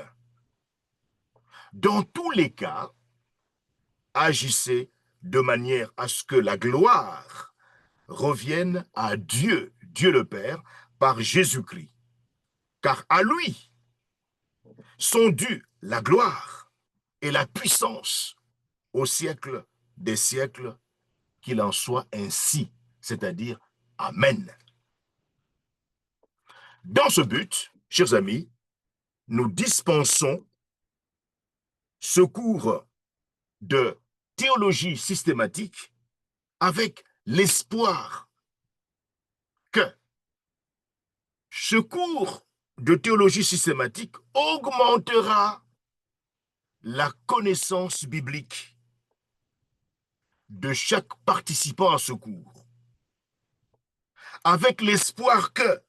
Dans tous les cas, agissez de manière à ce que la gloire revienne à Dieu, Dieu le Père, par Jésus-Christ. Car à lui sont dues la gloire et la puissance au siècle des siècles, qu'il en soit ainsi, c'est-à-dire Amen. Dans ce but, chers amis, nous dispensons ce cours de théologie systématique avec l'espoir que ce cours de théologie systématique augmentera la connaissance biblique de chaque participant à ce cours, avec l'espoir que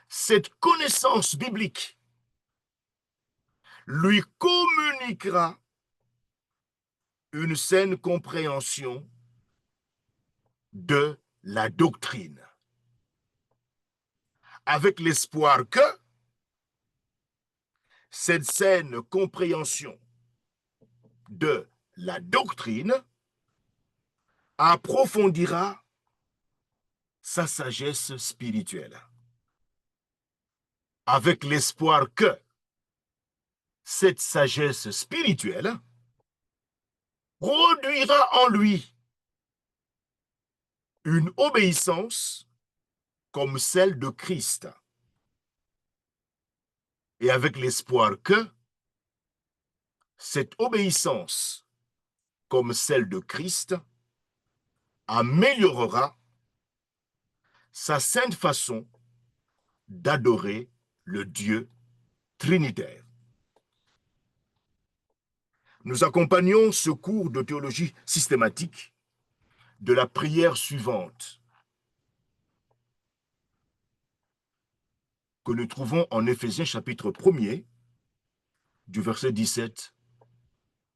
cette connaissance biblique lui communiquera une saine compréhension de la doctrine, avec l'espoir que cette saine compréhension de la doctrine approfondira sa sagesse spirituelle, avec l'espoir que cette sagesse spirituelle produira en lui une obéissance comme celle de Christ, et avec l'espoir que cette obéissance comme celle de Christ améliorera sa sainte façon d'adorer le Dieu trinitaire. Nous accompagnons ce cours de théologie systématique de la prière suivante que nous trouvons en Éphésiens chapitre 1er, du verset 17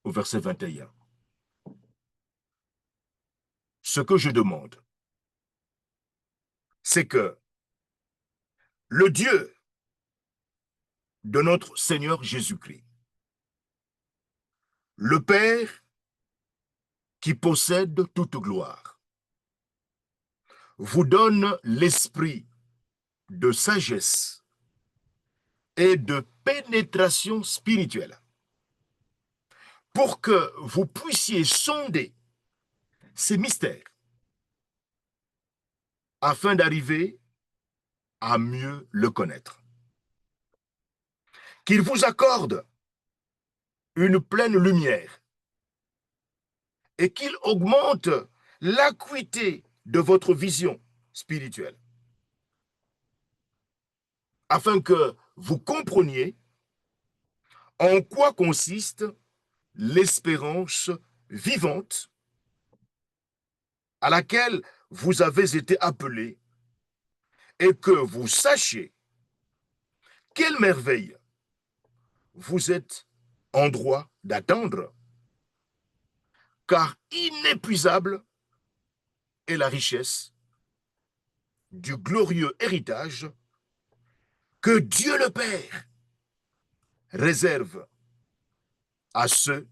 au verset 21. Ce que je demande, c'est que le Dieu de notre Seigneur Jésus-Christ, le Père qui possède toute gloire, vous donne l'esprit de sagesse et de pénétration spirituelle pour que vous puissiez sonder ces mystères afin d'arriver à mieux le connaître. Qu'il vous accorde une pleine lumière et qu'il augmente l'acuité de votre vision spirituelle, afin que vous compreniez en quoi consiste l'espérance vivante à laquelle vous avez été appelés et que vous sachiez quelle merveille vous êtes en droit d'attendre, car inépuisable est la richesse du glorieux héritage que Dieu le Père réserve à ceux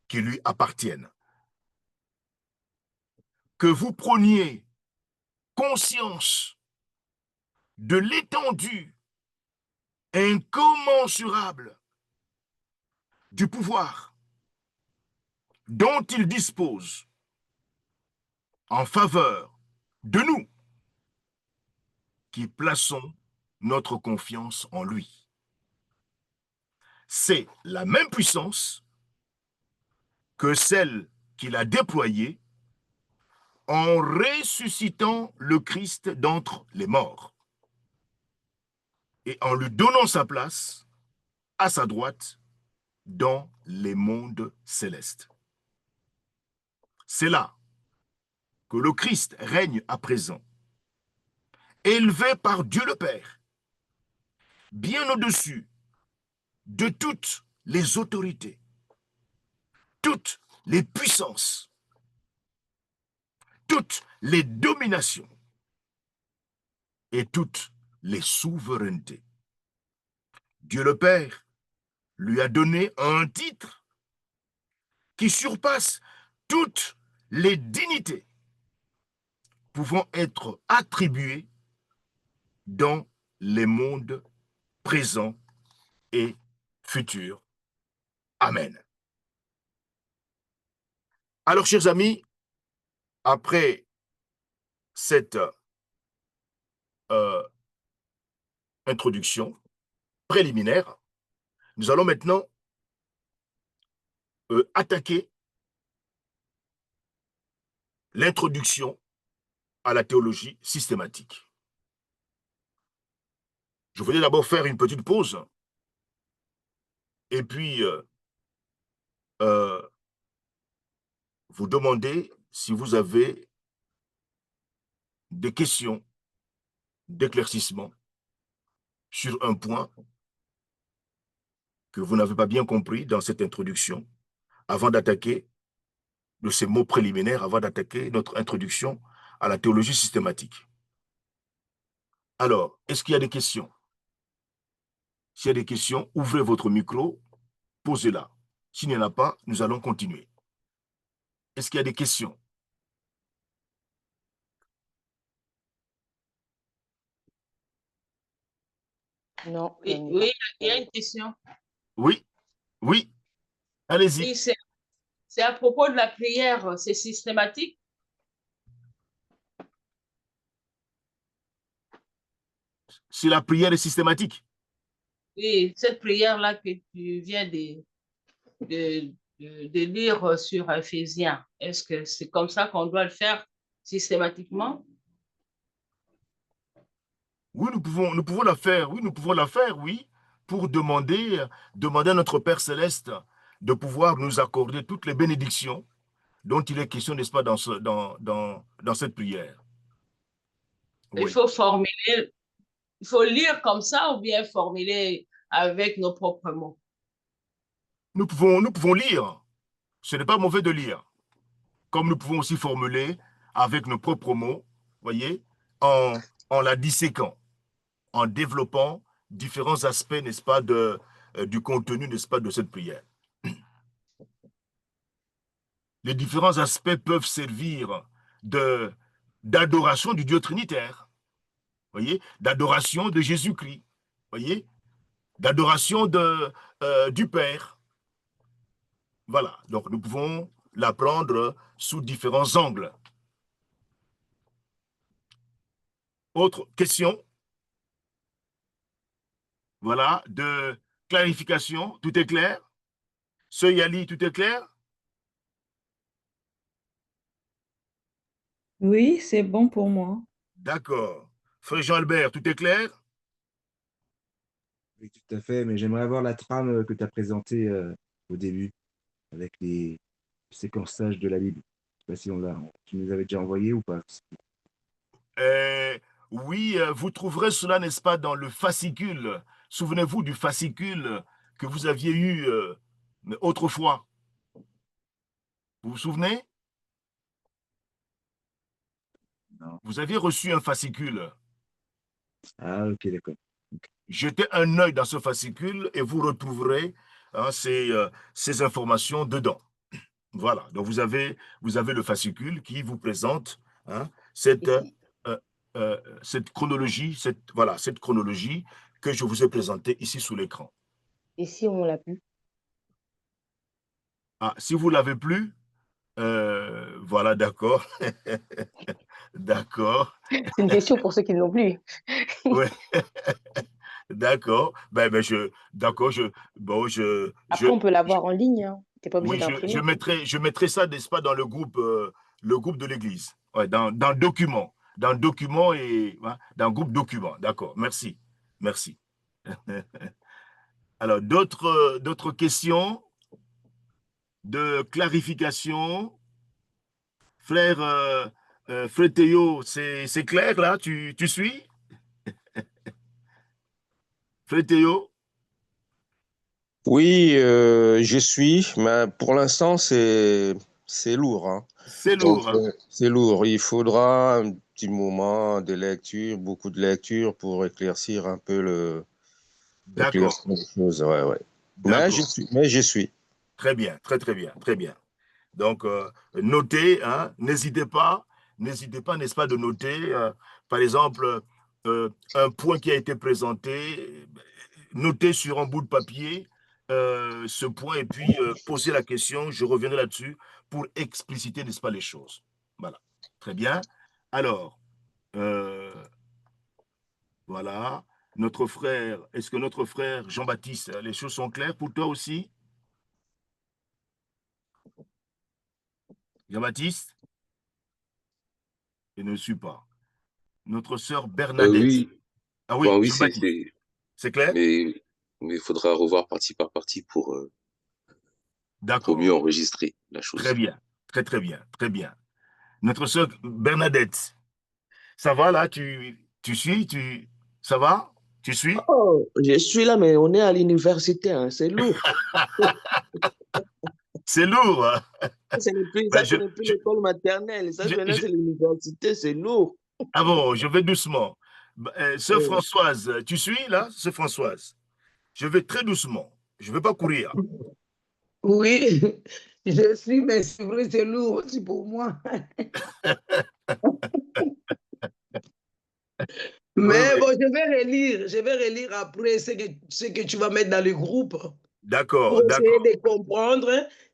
qui lui appartiennent. Que vous preniez conscience de l'étendue incommensurable du pouvoir dont il dispose en faveur de nous qui plaçons notre confiance en lui. C'est la même puissance que celle qu'il a déployée en ressuscitant le Christ d'entre les morts et en lui donnant sa place à sa droite dans les mondes célestes. C'est là que le Christ règne à présent, élevé par Dieu le Père, bien au-dessus de toutes les autorités, toutes les puissances, toutes les dominations et toutes les souverainetés. Dieu le Père lui a donné un titre qui surpasse toutes les dignités pouvant être attribuées dans les mondes présents et futur. Amen. Alors, chers amis, après cette introduction préliminaire, nous allons maintenant attaquer l'introduction à la théologie systématique. Je voulais d'abord faire une petite pause et puis vous demander si vous avez des questions d'éclaircissement sur un point que vous n'avez pas bien compris dans cette introduction, avant d'attaquer de ces mots préliminaires, avant d'attaquer notre introduction à la théologie systématique. Alors, est-ce qu'il y a des questions? S'il y a des questions, ouvrez votre micro, posez-la. S'il n'y en a pas, nous allons continuer. Est-ce qu'il y a des questions? Non. Oui, oui, il y a une question. Oui, oui, allez-y. Oui, c'est à propos de la prière, c'est systématique? Si la prière est systématique. Oui, cette prière-là que tu viens de lire sur Éphésiens, est-ce que c'est comme ça qu'on doit le faire systématiquement? Oui, nous pouvons la faire, oui, nous pouvons la faire, oui, pour demander à notre Père Céleste de pouvoir nous accorder toutes les bénédictions dont il est question, n'est-ce pas, dans cette prière. Il Oui. faut formuler, il faut lire comme ça ou bien formuler avec nos propres mots? Nous pouvons lire. Ce n'est pas mauvais de lire. Comme nous pouvons aussi formuler avec nos propres mots, voyez, en la disséquant, en développant différents aspects, n'est-ce pas, du contenu, n'est-ce pas, de cette prière. Les différents aspects peuvent servir d'adoration du Dieu trinitaire, voyez, d'adoration de Jésus-Christ, voyez, d'adoration du Père. Voilà, donc nous pouvons la prendre sous différents angles. Autre question? Voilà, de clarification, tout est clair? Ce Yali, tout est clair? Oui, c'est bon pour moi. D'accord. Frère Jean-Albert, tout est clair? Oui, tout à fait, mais j'aimerais avoir la trame que tu as présentée au début, avec les séquençages de la Bible. Je ne sais pas si tu nous avais déjà envoyé ou pas. Oui, vous trouverez cela, n'est-ce pas, dans le fascicule. Souvenez-vous du fascicule que vous aviez eu autrefois. Vous vous souvenez? Non. Vous aviez reçu un fascicule. Ah, ok, d'accord. Jetez un œil dans ce fascicule et vous retrouverez ces informations dedans. Voilà, donc vous avez le fascicule qui vous présente cette chronologie, cette chronologie que je vous ai présentée ici sous l'écran. Et si on l'a plus? Ah, si vous ne l'avez plus, voilà, d'accord. D'accord. C'est une question pour ceux qui ne l'ont plus. Ouais. D'accord. Après, on peut l'avoir en ligne. Hein. Tu n'es pas obligé Oui, d'imprimer. je mettrai ça, n'est-ce pas, dans le groupe de l'Église. Ouais, dans le document. Dans le document et dans le groupe document. D'accord. Merci. Merci. Alors, d'autres questions de clarification? Frère Théo, c'est clair là? Tu suis? Frère Théo? Oui, je suis, mais pour l'instant, c'est lourd, hein. C'est Donc, lourd, hein? c'est lourd. Il faudra un petit moment de lecture, beaucoup de lecture pour éclaircir un peu D'accord. les choses. Ouais, ouais. D'accord. Mais je suis. Très bien, très, très bien, très bien. Donc, notez, hein, n'hésitez pas, n'est-ce pas, de noter, par exemple, un point qui a été présenté, notez sur un bout de papier ce point et puis poser la question. Je reviendrai là-dessus pour expliciter, n'est-ce pas, les choses. Voilà. Très bien. Alors, voilà. Notre frère, est-ce que notre frère Jean-Baptiste, les choses sont claires pour toi aussi? Jean-Baptiste? Je ne suis pas. Notre sœur Bernadette. Oui, Ah bon, oui, oui, Jean-Baptiste. C'est clair? mais il faudra revoir partie par partie pour mieux D'accord. enregistrer la Très chose. bien. Très, très bien. Très bien. Notre sœur Bernadette. Ça va là? Tu suis? Ça va? Tu suis? Oh, je suis là, mais on est à l'université, hein, c'est lourd. C'est lourd, hein? Ben, Ça, ce n'est plus l'école maternelle. Ça, maintenant, je- c'est l'université, c'est lourd. Ah bon, je vais doucement. Sœur Oui. Françoise, tu suis là, sœur Françoise? Je vais très doucement. Je ne vais pas courir. Oui, je suis, mais c'est vrai, c'est lourd aussi pour moi. Oui, Mais oui. bon, je vais relire après ce que tu vas mettre dans le groupe pour D'accord, essayer d'accord. de comprendre.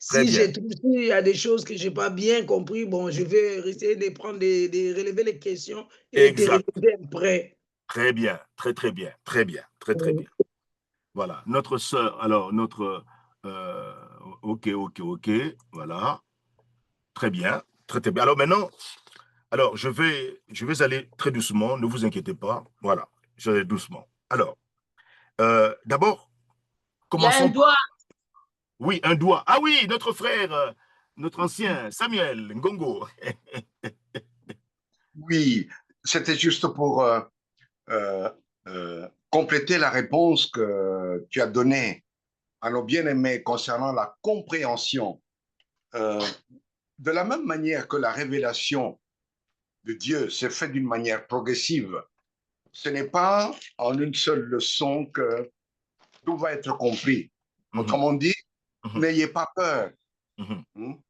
Très Si bien. s'il y a des choses que je n'ai pas bien compris, bon, je vais essayer de prendre, de relever les questions et te Exact. répondre après. Très bien. Très, très bien. Très bien. Très, très bien. Voilà. Notre sœur, alors, notre... euh, ok, ok, ok. Voilà. Très bien. Très, très bien. Alors maintenant, alors, je vais aller très doucement. Ne vous inquiétez pas. Voilà. Je vais doucement. Alors, d'abord, Il y a un commençons par... doigt. Oui, un doigt. Ah oui, notre frère, notre ancien, Samuel Ngongo. Oui, c'était juste pour compléter la réponse que tu as donnée à nos bien-aimés concernant la compréhension. Euh, de la même manière que la révélation de Dieu s'est faite d'une manière progressive, ce n'est pas en une seule leçon que tout va être compris. Mhm, Autrement dit, mhm, n'ayez pas peur. mhm,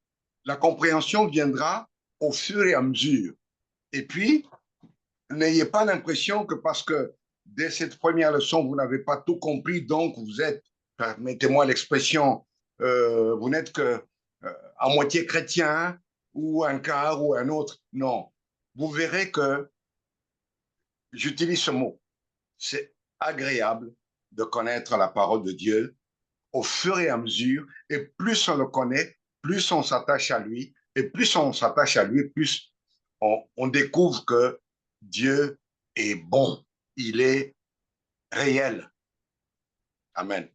La compréhension viendra au fur et à mesure. Et puis, n'ayez pas l'impression que parce que dès cette première leçon, vous n'avez pas tout compris, donc vous êtes, permettez-moi l'expression, vous n'êtes que à moitié chrétien ou un quart ou un autre. Non. Vous verrez que, j'utilise ce mot, c'est agréable de connaître la parole de Dieu au fur et à mesure, et plus on le connaît, plus on s'attache à lui, et plus on s'attache à lui, plus on découvre que Dieu est bon, il est réel. Amen.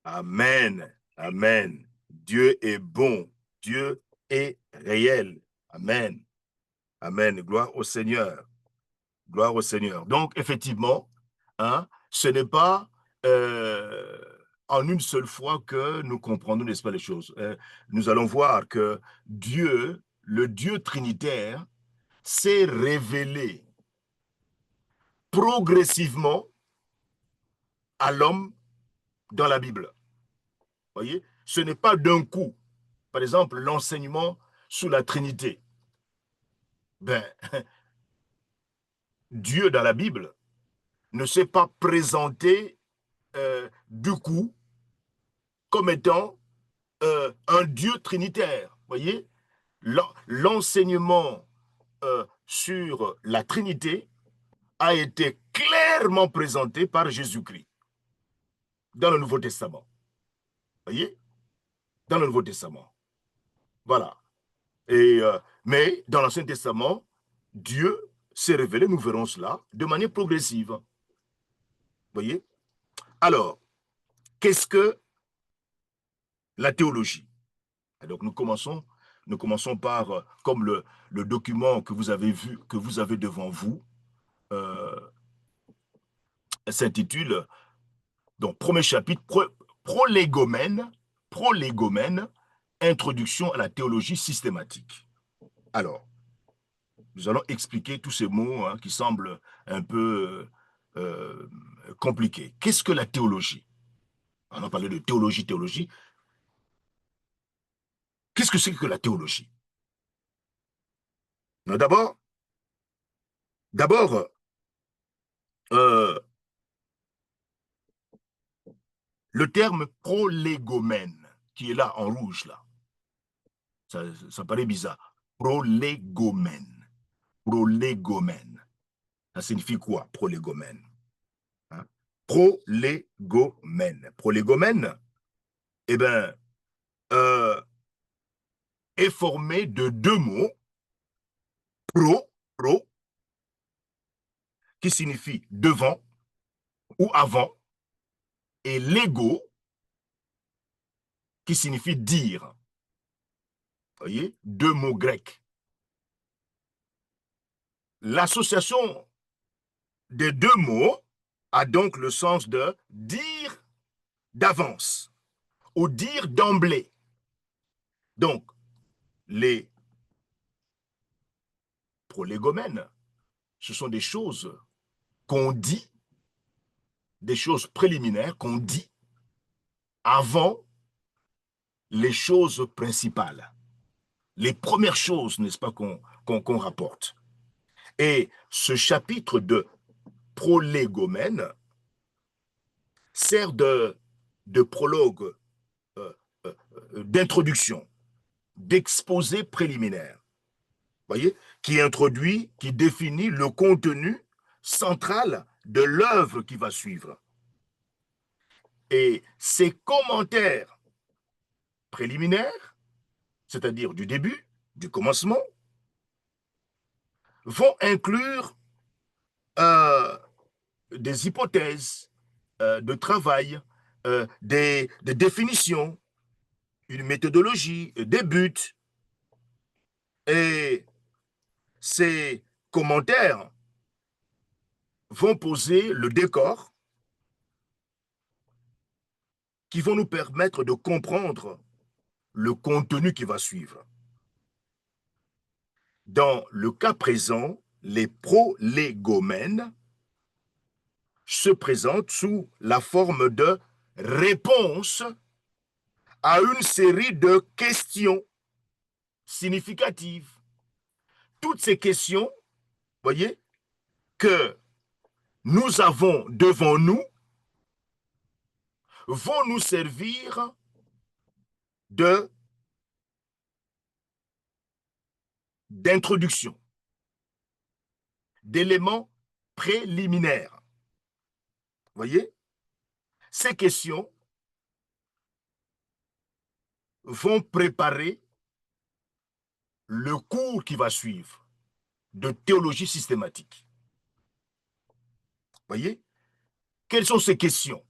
Amen. Amen. Dieu est bon. Dieu est réel. Amen. Amen. Gloire au Seigneur. Gloire au Seigneur. Donc, effectivement, hein, ce n'est pas en une seule fois que nous comprenons, n'est-ce pas, les choses. Nous allons voir que Dieu, le Dieu trinitaire, s'est révélé progressivement à l'homme dans la Bible. Voyez, ce n'est pas d'un coup. Par exemple, l'enseignement sous la Trinité. Ben, Dieu dans la Bible ne s'est pas présenté du coup comme étant un Dieu trinitaire. Voyez, l'enseignement sur la Trinité a été clairement présenté par Jésus-Christ dans le Nouveau Testament. Voyez, dans le Nouveau Testament. Voilà. Et, mais dans l'Ancien Testament, Dieu s'est révélé, nous verrons cela, de manière progressive. Voyez? Alors, qu'est-ce que la théologie? Donc, nous commençons par, comme le document que vous avez vu, que vous avez devant vous, s'intitule, donc, premier chapitre, prolégomène, introduction à la théologie systématique. Alors, nous allons expliquer tous ces mots qui semblent un peu compliqués. Qu'est-ce que la théologie? On a parlé de théologie. Qu'est-ce que c'est que la théologie? D'abord, euh, le terme prolégomène, qui est là en rouge, là, ça paraît bizarre. Prolégomène. Prolégomène. Ça signifie quoi, prolégomène? Hein? Prolégomène. Prolégomène, eh bien, est formé de deux mots, pro, qui signifie devant ou avant, et légo, qui signifie dire. Vous voyez, deux mots grecs. L'association des deux mots a donc le sens de dire d'avance ou dire d'emblée. Donc, les prolégomènes, ce sont des choses qu'on dit, des choses préliminaires qu'on dit avant les choses principales. Les premières choses, n'est-ce pas, qu'on rapporte. Et ce chapitre de prolégomène sert de prologue, d'introduction, d'exposé préliminaire. Voyez, qui introduit, qui définit le contenu central de l'œuvre qui va suivre. Et ces commentaires préliminaires, c'est-à-dire du début, du commencement, vont inclure des hypothèses de travail, des définitions, une méthodologie, des buts. Et ces commentaires vont poser le décor qui vont nous permettre de comprendre le contenu qui va suivre. Dans le cas présent, les prolégomènes se présentent sous la forme de réponses à une série de questions significatives. Toutes ces questions, voyez, que nous avons devant nous, vont nous servir d'introduction, d'éléments préliminaires. Voyez, ces questions vont préparer le cours qui va suivre de théologie systématique. Voyez, quelles sont ces questions?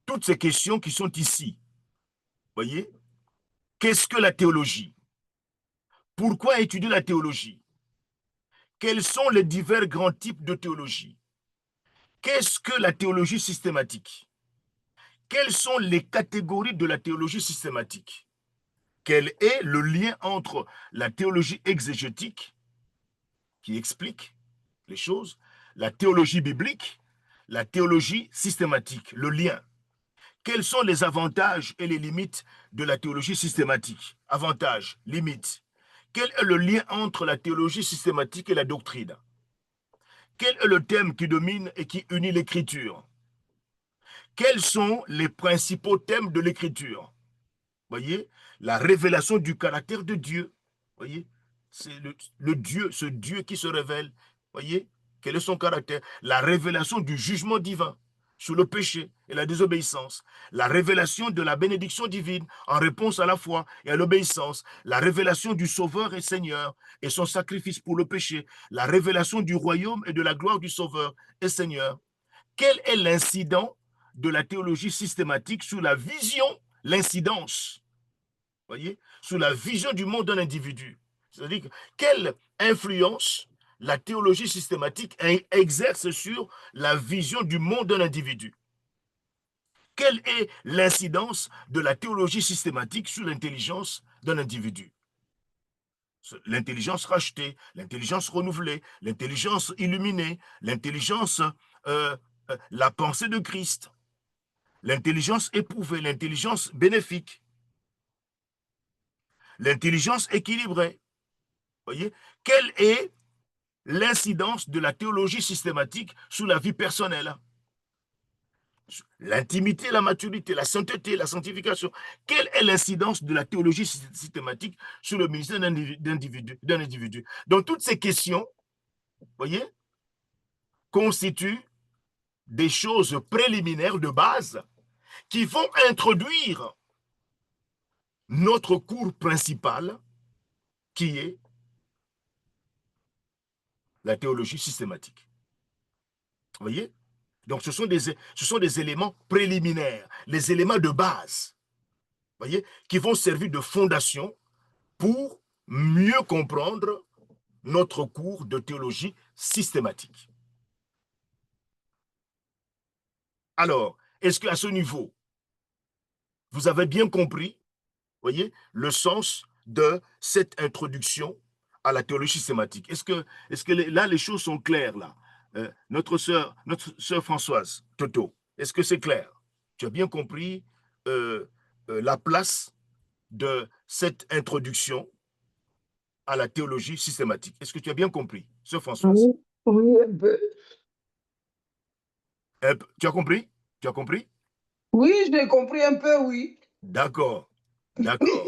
Toutes ces questions qui sont ici. Voyez, qu'est-ce que la théologie? Pourquoi étudier la théologie? Quels sont les divers grands types de théologie? Qu'est-ce que la théologie systématique? Quelles sont les catégories de la théologie systématique? Quel est le lien entre la théologie exégétique, qui explique les choses, la théologie biblique, la théologie systématique, le lien? Quels sont les avantages et les limites de la théologie systématique? Avantages, limites. Quel est le lien entre la théologie systématique et la doctrine? Quel est le thème qui domine et qui unit l'écriture? Quels sont les principaux thèmes de l'écriture? Voyez, la révélation du caractère de Dieu. Voyez, c'est le Dieu, ce Dieu qui se révèle. Voyez, quel est son caractère? La révélation du jugement divin sur le péché et la désobéissance, la révélation de la bénédiction divine en réponse à la foi et à l'obéissance, la révélation du Sauveur et Seigneur et son sacrifice pour le péché, la révélation du royaume et de la gloire du Sauveur et Seigneur. Quel est l'incident de la théologie systématique sur la vision, l'incidence, voyez, sur la vision du monde d'un individu? C'est-à-dire, quelle influence la théologie systématique exerce sur la vision du monde d'un individu? Quelle est l'incidence de la théologie systématique sur l'intelligence d'un individu? L'intelligence rachetée, l'intelligence renouvelée, l'intelligence illuminée, l'intelligence, la pensée de Christ, l'intelligence éprouvée, l'intelligence bénéfique, l'intelligence équilibrée. Voyez, quelle est l'incidence de la théologie systématique sur la vie personnelle? l'intimité, la maturité, la sainteté, la sanctification. Quelle est l'incidence de la théologie systématique sur le ministère d'un individu? Donc, toutes ces questions, voyez, constituent des choses préliminaires de base qui vont introduire notre cours principal, qui est la théologie systématique. Vous voyez? Donc, ce sont des éléments préliminaires, les éléments de base, vous voyez, qui vont servir de fondation pour mieux comprendre notre cours de théologie systématique. Alors, est-ce qu'à ce niveau, vous avez bien compris, voyez, le sens de cette introduction à la théologie systématique? Est-ce que là, les choses sont claires, là? Notre sœur Françoise Toto, est-ce que c'est clair? Tu as bien compris la place de cette introduction à la théologie systématique? Est-ce que tu as bien compris, sœur Françoise? Oui, oui, un peu. Tu as compris? Tu as compris? Oui, je l'ai compris un peu, oui. D'accord, d'accord,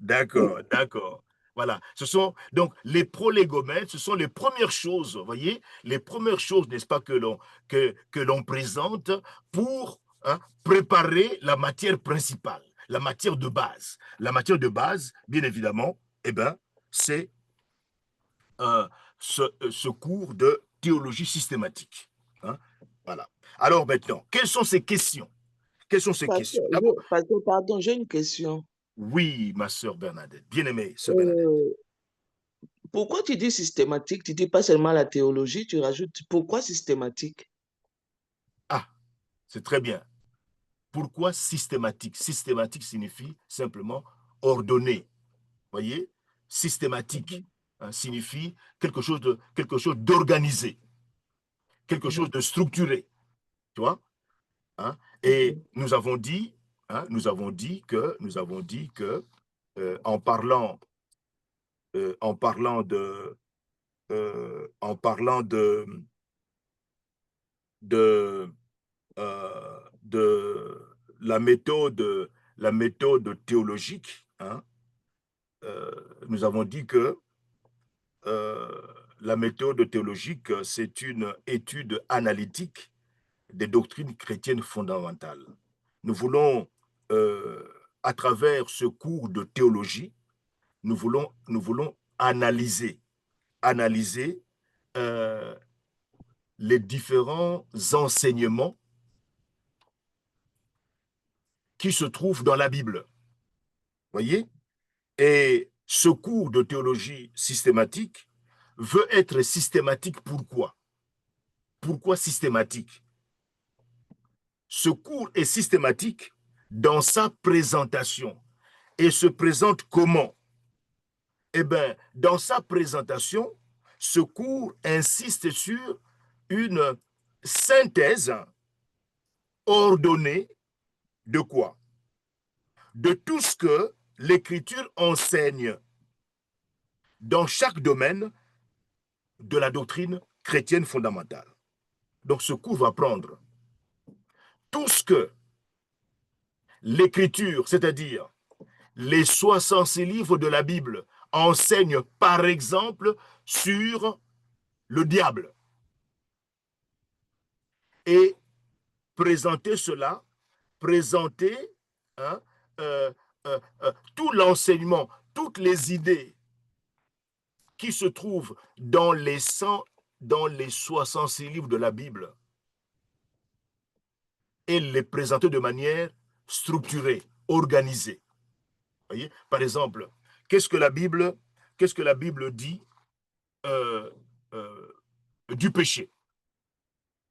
d'accord, d'accord. Voilà, ce sont donc les prolégomènes, ce sont les premières choses, vous voyez, les premières choses, n'est-ce pas, que l'on présente pour préparer la matière principale, la matière de base. La matière de base, bien évidemment, eh ben, c'est ce cours de théologie systématique. Hein. Voilà. Alors maintenant, quelles sont ces questions? Quelles sont ces questions? Pardon, j'ai une question. Oui, ma sœur Bernadette, bien-aimée sœur Bernadette. Pourquoi tu dis systématique? Tu dis pas seulement la théologie, tu rajoutes pourquoi systématique? Ah, c'est très bien. Pourquoi systématique? Systématique signifie simplement ordonné. Voyez? Systématique signifie quelque chose d'organisé, quelque chose de structuré. Tu vois? Hein? Et nous avons dit que en parlant de la méthode théologique, hein, nous avons dit que la méthode théologique, c'est une étude analytique des doctrines chrétiennes fondamentales. Nous voulons, à travers ce cours de théologie, nous voulons analyser les différents enseignements qui se trouvent dans la Bible. Voyez? Et ce cours de théologie systématique veut être systématique. Pourquoi? Pourquoi systématique? Ce cours est systématique dans sa présentation. Et se présente comment? Eh bien, dans sa présentation, ce cours insiste sur une synthèse ordonnée de quoi? De tout ce que l'Écriture enseigne dans chaque domaine de la doctrine chrétienne fondamentale. Donc, ce cours va prendre tout ce que l'Écriture, c'est-à-dire les 66 livres de la Bible, enseignent, par exemple, sur le diable. Et présenter cela, présenter tout l'enseignement, toutes les idées qui se trouvent dans les 66 livres de la Bible et les présenter de manière structurée, organisée. Voyez? Par exemple, qu'est-ce que la Bible dit du péché?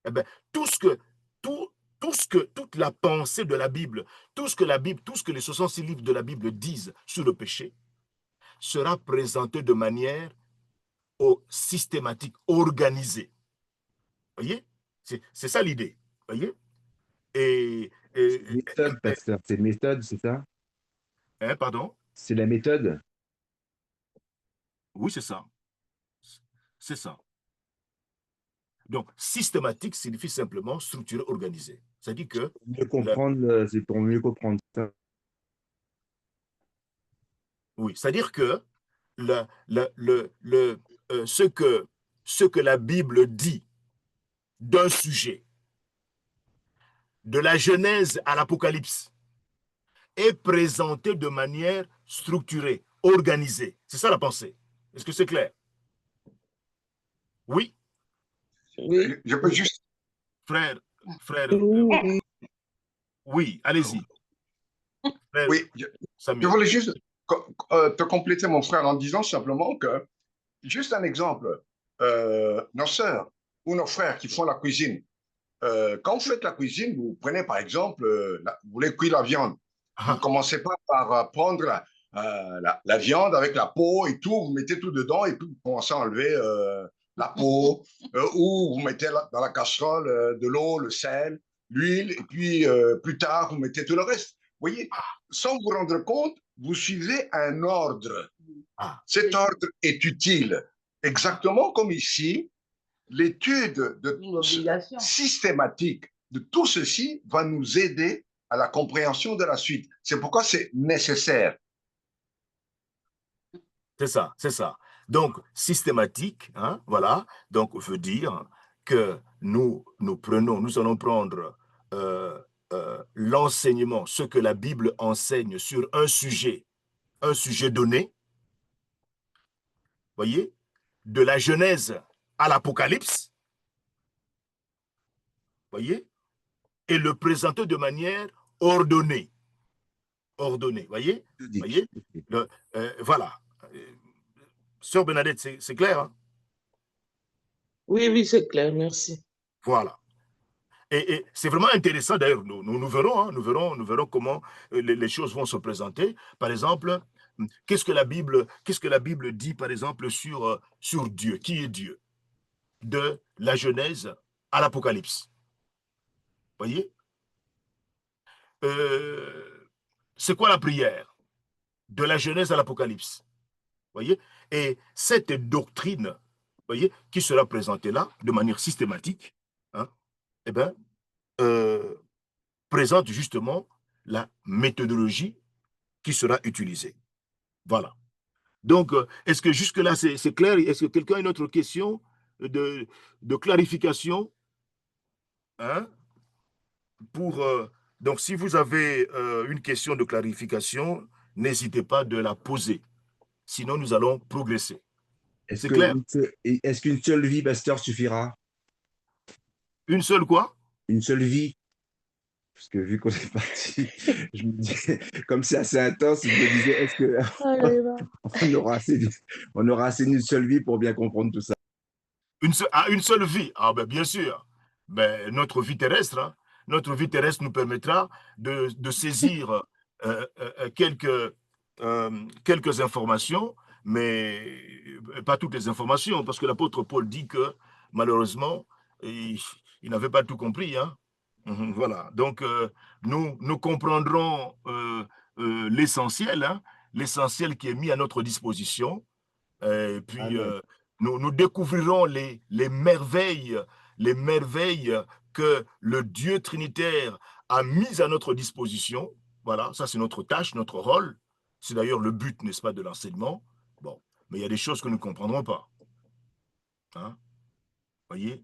Eh bien, toute la pensée de la Bible, tout ce que les 66 livres de la Bible disent sur le péché, sera présenté de manière systématique, organisée. Voyez? C'est ça l'idée. Voyez? Méthode, pasteur, c'est méthode, c'est ça? Pardon? C'est la méthode? Oui, c'est ça. C'est ça. Donc, systématique signifie simplement structuré, organisé. C'est-à-dire que... C'est pour mieux comprendre ça. Oui, c'est-à-dire que ce que la Bible dit d'un sujet, de la Genèse à l'Apocalypse, est présenté de manière structurée, organisée. C'est ça la pensée. Est-ce que c'est clair? Oui? Oui. Je peux juste... Frère, Oui. oui, allez-y. Oui, je voulais juste te compléter, mon frère, en disant simplement que, juste un exemple, nos sœurs ou nos frères qui font la cuisine, quand vous faites la cuisine, vous prenez par exemple, vous voulez cuire la viande. Vous ne commencez pas par prendre la viande avec la peau et tout, vous mettez tout dedans et puis vous commencez à enlever la peau, ou vous mettez dans la casserole de l'eau, le sel, l'huile, et puis plus tard, vous mettez tout le reste. Vous voyez, sans vous rendre compte, vous suivez un ordre. Cet ordre est utile, exactement comme ici. L'étude systématique de tout ceci va nous aider à la compréhension de la suite. C'est pourquoi c'est nécessaire. C'est ça, c'est ça. Donc, systématique, hein, voilà, donc veut dire que nous allons prendre l'enseignement, ce que la Bible enseigne sur un sujet donné, voyez, de la Genèse à l'Apocalypse, voyez, et le présenter de manière ordonnée. Ordonnée, voyez, voilà. Sœur Bernadette, c'est clair, hein? Oui, oui, c'est clair, merci. Voilà. Et c'est vraiment intéressant, d'ailleurs, nous verrons, hein, nous verrons comment les choses vont se présenter. Par exemple, qu'est-ce que la Bible dit, par exemple, sur Dieu? Qui est Dieu? De la Genèse à l'Apocalypse. Voyez? C'est quoi la prière? De la Genèse à l'Apocalypse. Voyez? Et cette doctrine, voyez, qui sera présentée là, de manière systématique, hein, eh bien, présente justement la méthodologie qui sera utilisée. Voilà. Donc, est-ce que jusque-là, c'est clair? Est-ce que quelqu'un a une autre question de clarification, hein? Donc, si vous avez une question de clarification, n'hésitez pas de la poser. Sinon, nous allons progresser. C'est clair? Est-ce qu'une seule vie, pasteur, suffira? Une seule quoi? Une seule vie. Parce que vu qu'on est parti, je me disais, comme c'est assez intense, je me disais, est-ce qu'on aura assez d'une seule vie pour bien comprendre tout ça? Une seule vie? Ah ben bien sûr. Ben, notre vie terrestre, hein, nous permettra de saisir quelques informations, mais pas toutes les informations, parce que l'apôtre Paul dit que malheureusement, il n'avait pas tout compris, hein. Voilà, donc nous comprendrons l'essentiel, hein, l'essentiel qui est mis à notre disposition, et puis nous découvrirons les merveilles que le Dieu trinitaire a mises à notre disposition. Voilà, ça c'est notre tâche, notre rôle. C'est d'ailleurs le but, n'est-ce pas, de l'enseignement. Bon, mais il y a des choses que nous ne comprendrons pas. Hein? Voyez?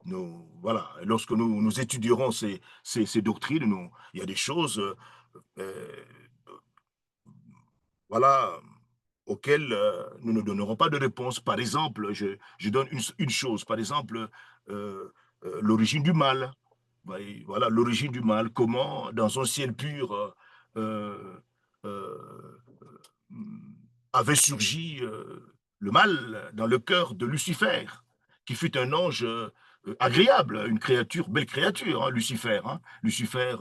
Voilà, lorsque nous étudierons ces doctrines, il y a des choses voilà, auxquelles nous ne donnerons pas de réponse. Par exemple, je donne une chose, par exemple, l'origine du mal. Voilà, l'origine du mal, comment dans un ciel pur avait surgi le mal dans le cœur de Lucifer, qui fut un ange agréable, une créature, belle créature, hein, Lucifer. Hein. Lucifer,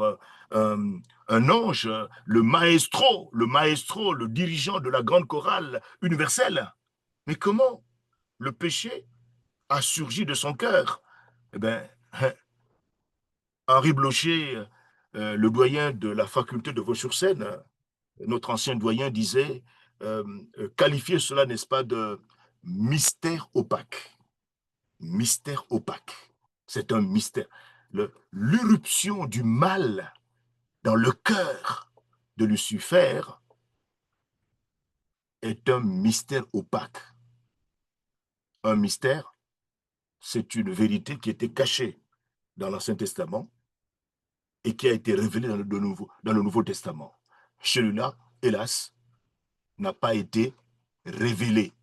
un ange, le maestro, le dirigeant de la grande chorale universelle. Mais comment le péché a surgi de son cœur? Eh bien, Henri Blocher, le doyen de la faculté de Vaux-sur-Seine, notre ancien doyen disait qualifier cela, n'est-ce pas, de mystère opaque. mystère opaque. C'est un mystère. L'irruption du mal dans le cœur de Lucifer est un mystère opaque. Un mystère, c'est une vérité qui était cachée dans l'Ancien Testament et qui a été révélée dans le Nouveau Testament. Celui-là, hélas, n'a pas été révélé.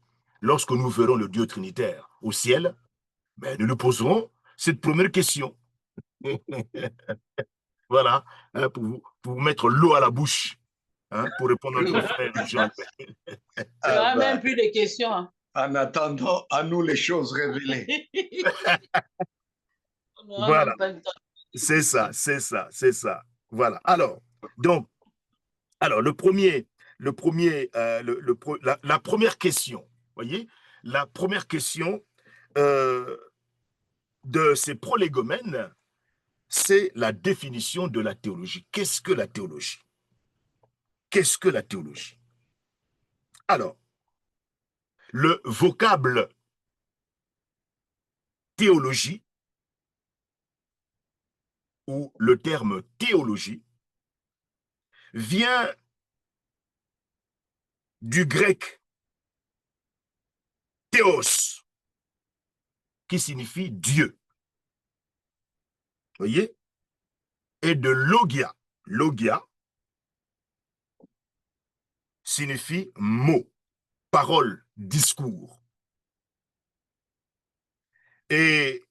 Lorsque nous verrons le Dieu Trinitaire au ciel, ben, nous lui poserons cette première question. Voilà, hein, pour vous mettre l'eau à la bouche, hein, pour répondre à notre frère Jean. Il n'y aura même plus de questions. Hein. En attendant, à nous les choses révélées. Voilà, c'est ça, c'est ça, c'est ça. Voilà. Alors, donc, la première question, voyez, la première question de ces prolégomènes, c'est la définition de la théologie. Qu'est-ce que la théologie? Qu'est-ce que la théologie? Alors, le vocable théologie ou le terme théologie vient du grec théos, qui signifie Dieu. Voyez? Et de logia. Logia signifie mot, parole, discours. Et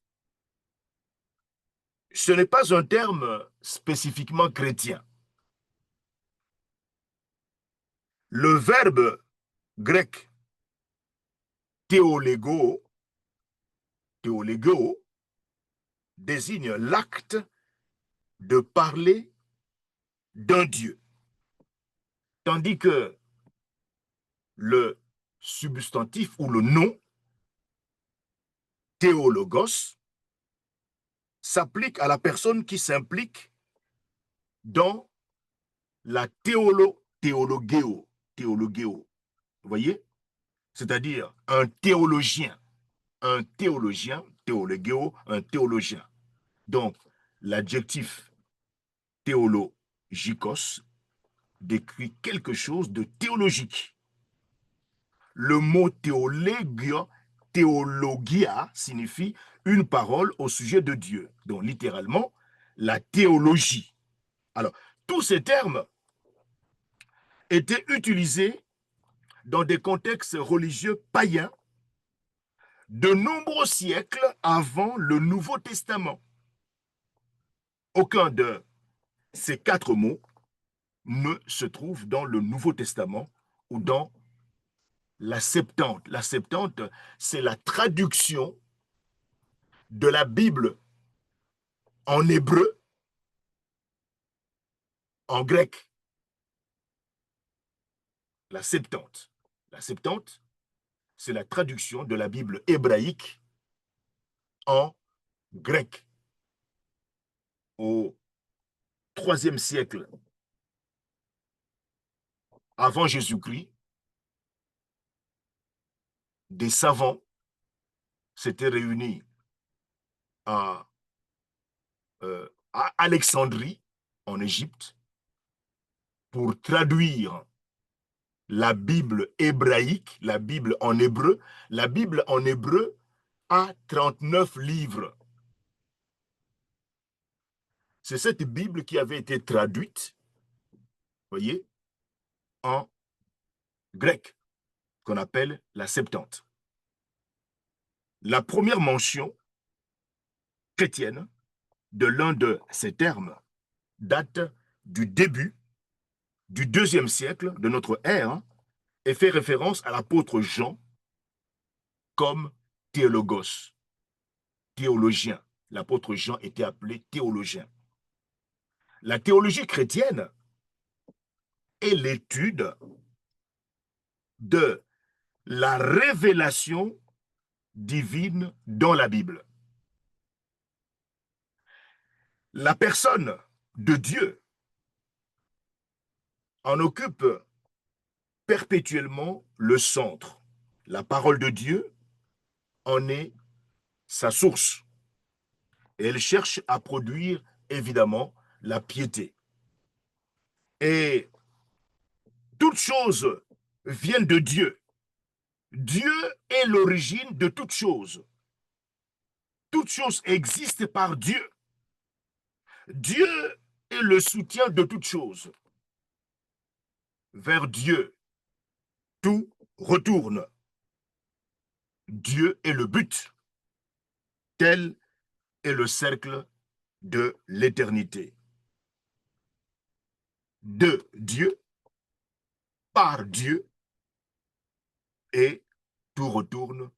ce n'est pas un terme spécifiquement chrétien. Le verbe grec théolego désigne l'acte de parler d'un Dieu. Tandis que le substantif ou le nom théologos s'applique à la personne qui s'implique dans la théologéo. Vous voyez? C'est-à-dire un théologien, théologéo, un théologien. Donc, l'adjectif théologikos décrit quelque chose de théologique. Le mot théologia signifie une parole au sujet de Dieu. Donc, littéralement, la théologie. Alors, tous ces termes étaient utilisés dans des contextes religieux païens de nombreux siècles avant le Nouveau Testament. Aucun de ces 4 mots ne se trouve dans le Nouveau Testament ou dans la Septante. La Septante, c'est la traduction de la Bible en hébreu, en grec. La Septante. La Septante, c'est la traduction de la Bible hébraïque en grec. Au IIIe siècle avant Jésus-Christ, des savants s'étaient réunis à Alexandrie, en Égypte, pour traduire la Bible hébraïque, la Bible en hébreu. La Bible en hébreu a 39 livres. C'est cette Bible qui avait été traduite, voyez, en grec, qu'on appelle la Septante. La première mention chrétienne de l'un de ces termes date du début du IIe siècle de notre ère et fait référence à l'apôtre Jean comme théologos, théologien. L'apôtre Jean était appelé théologien. La théologie chrétienne est l'étude de la révélation divine dans la Bible. La personne de Dieu en occupe perpétuellement le centre. La parole de Dieu en est sa source. Et elle cherche à produire, évidemment, la piété. Et toutes choses viennent de Dieu. Dieu est l'origine de toutes choses. Toutes choses existent par Dieu. Dieu est le soutien de toutes choses. Vers Dieu, tout retourne. Dieu est le but. Tel est le cercle de l'éternité. De Dieu, par Dieu, et tout retourne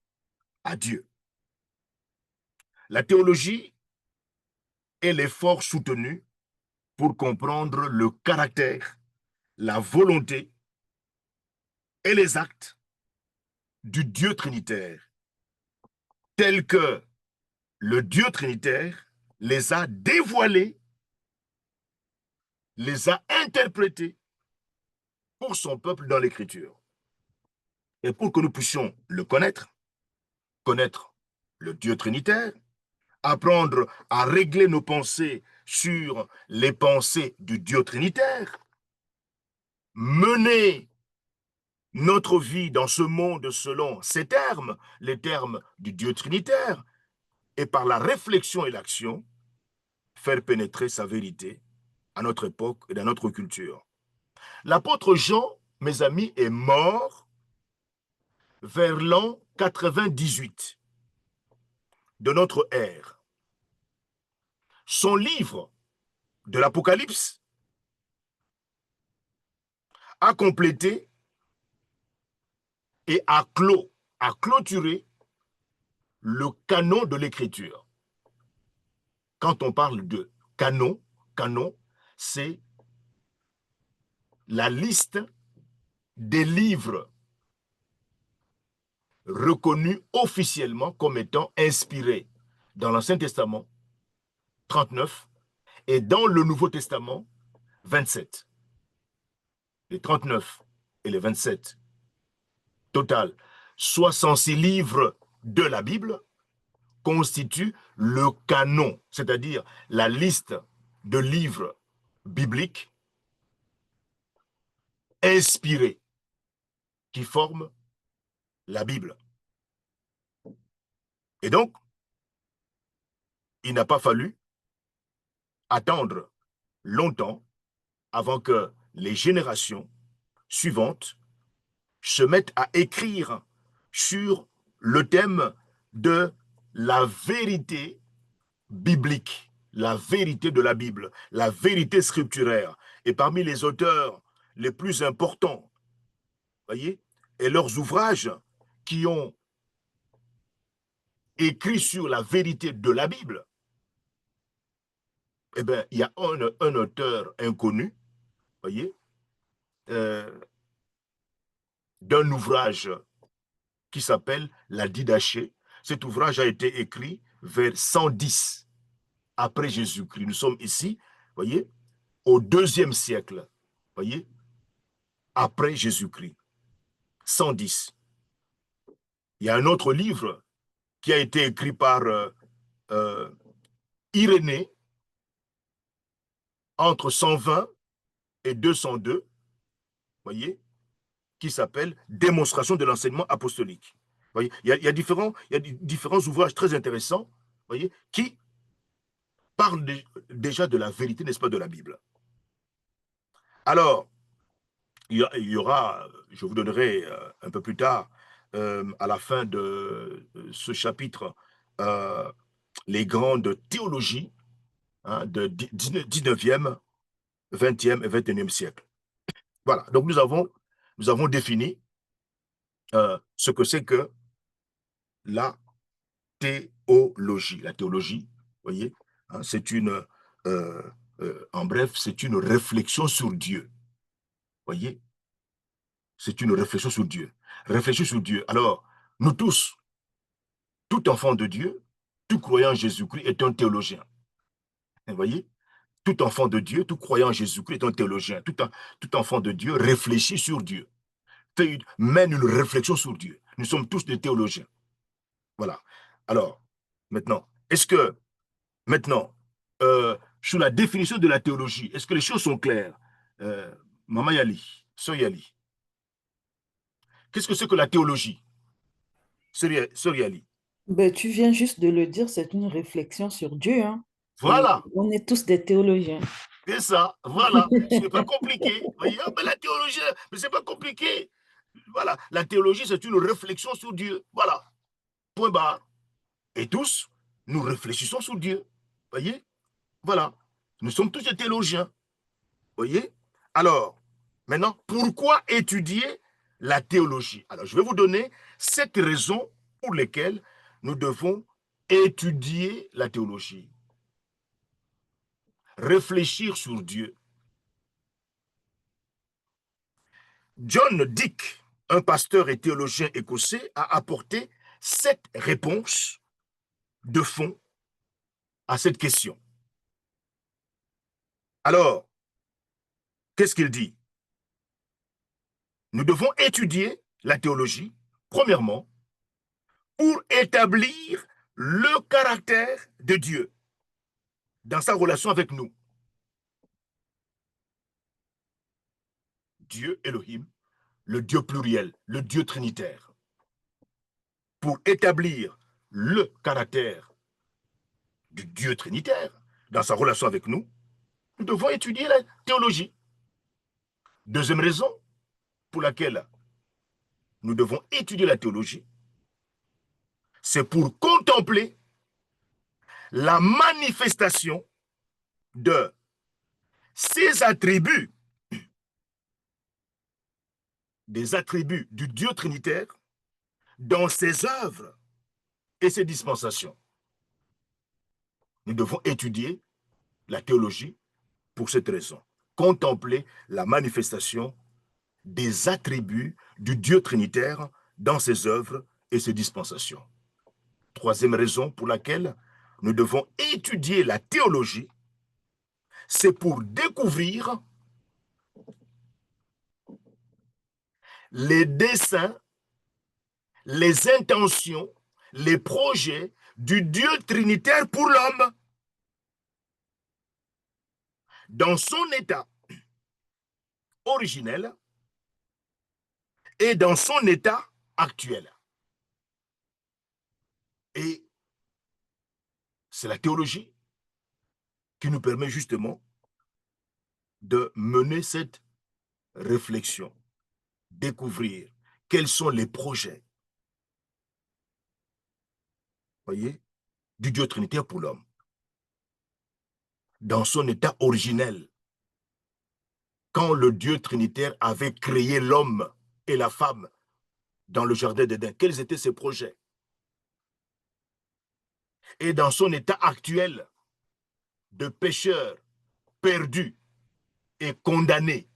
à Dieu. La théologie est l'effort soutenu pour comprendre le caractère, la volonté et les actes du Dieu trinitaire, tel que le Dieu trinitaire les a dévoilés, les a interprétés pour son peuple dans l'Écriture. Et pour que nous puissions le connaître le Dieu trinitaire, apprendre à régler nos pensées sur les pensées du Dieu trinitaire, mener notre vie dans ce monde selon ces termes, les termes du Dieu trinitaire, et par la réflexion et l'action, faire pénétrer sa vérité à notre époque et dans notre culture. L'apôtre Jean, mes amis, est mort vers l'an 98 de notre ère. Son livre de l'Apocalypse a complété et a clôturé le canon de l'Écriture. Quand on parle de canon, c'est la liste des livres reconnus officiellement comme étant inspirés dans l'Ancien Testament, 39, et dans le Nouveau Testament, 27. Les 39 et les 27, total, 66 livres de la Bible constituent le canon, c'est-à-dire la liste de livres bibliques inspirés qui forment la Bible. Et donc, il n'a pas fallu attendre longtemps avant que les générations suivantes se mettent à écrire sur le thème de la vérité biblique, la vérité de la Bible, la vérité scripturaire. Et parmi les auteurs les plus importants, voyez, et leurs ouvrages qui ont écrit sur la vérité de la Bible, eh bien, il y a un auteur inconnu, voyez, d'un ouvrage qui s'appelle la Didaché. Cet ouvrage a été écrit vers 110 après Jésus-Christ. Nous sommes ici, voyez, au 2e siècle, voyez, après Jésus-Christ. 110. Il y a un autre livre qui a été écrit par Irénée entre 120 et 202, voyez, qui s'appelle Démonstration de l'enseignement apostolique. Voyez, il y a différents ouvrages très intéressants, voyez, qui parlent déjà de la vérité, n'est-ce pas, de la Bible. Alors, il y aura, je vous donnerai un peu plus tard, à la fin de ce chapitre, les grandes théologies de 19e, 20e et 21e siècle. Voilà, donc nous avons défini ce que c'est que la théologie. La théologie, vous voyez, c'est une, en bref, c'est une réflexion sur Dieu. Voyez, c'est une réflexion sur Dieu. Réfléchir sur Dieu. Alors, nous tous, tout enfant de Dieu, tout croyant en Jésus-Christ est un théologien. Vous voyez, tout enfant de Dieu, tout croyant en Jésus-Christ est un théologien. Tout enfant de Dieu réfléchit sur Dieu. Mène une réflexion sur Dieu. Nous sommes tous des théologiens. Voilà. Alors, Maintenant, maintenant, sur la définition de la théologie, est-ce que les choses sont claires? Maman Yali, Sœur Yali, qu'est-ce que c'est que la théologie? Sœur Yali. Ben, tu viens juste de le dire, c'est une réflexion sur Dieu, hein. Et Voilà, on est tous des théologiens. c'est ça, voilà. Ce n'est pas compliqué. Voyez, ah, ben, la théologie, mais c'est pas compliqué. Voilà, la théologie, c'est une réflexion sur Dieu. Voilà, point barre. Et tous, nous réfléchissons sur Dieu. Voyez, voilà. Nous sommes tous des théologiens. Voyez. Alors, maintenant, pourquoi étudier la théologie? Alors, je vais vous donner 7 raisons pour lesquelles nous devons étudier la théologie. Réfléchir sur Dieu. John Dick, un pasteur et théologien écossais, a apporté 7 réponses de fond à cette question. Alors, qu'est-ce qu'il dit? Nous devons étudier la théologie, premièrement, pour établir le caractère de Dieu dans sa relation avec nous. Dieu Elohim, le Dieu pluriel, le Dieu trinitaire. Pour établir le caractère du Dieu trinitaire dans sa relation avec nous, nous devons étudier la théologie. Deuxième raison pour laquelle nous devons étudier la théologie, c'est pour contempler la manifestation de ces attributs, des attributs du Dieu trinitaire dans ses œuvres et ses dispensations. Nous devons étudier la théologie pour cette raison. Contempler la manifestation des attributs du Dieu trinitaire dans ses œuvres et ses dispensations. Troisième raison pour laquelle nous devons étudier la théologie, c'est pour découvrir les desseins, les intentions, les projets du Dieu trinitaire pour l'homme dans son état originel et dans son état actuel. Et c'est la théologie qui nous permet justement de mener cette réflexion, découvrir quels sont les projets, voyez, du Dieu trinitaire pour l'homme, dans son état originel, quand le Dieu trinitaire avait créé l'homme et la femme dans le jardin d'Éden, quels étaient ses projets? Et dans son état actuel de pécheur perdu et condamné,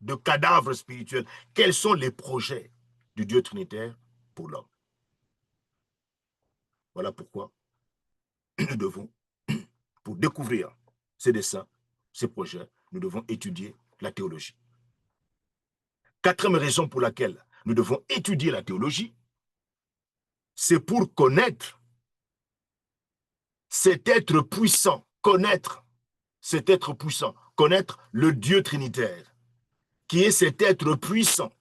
de cadavre spirituel, quels sont les projets du Dieu trinitaire pour l'homme? Voilà pourquoi nous devons, pour découvrir ces desseins, ces projets, nous devons étudier la théologie. Quatrième raison pour laquelle nous devons étudier la théologie, c'est pour connaître cet être puissant, connaître cet être puissant, connaître le Dieu trinitaire, qui est cet être puissant,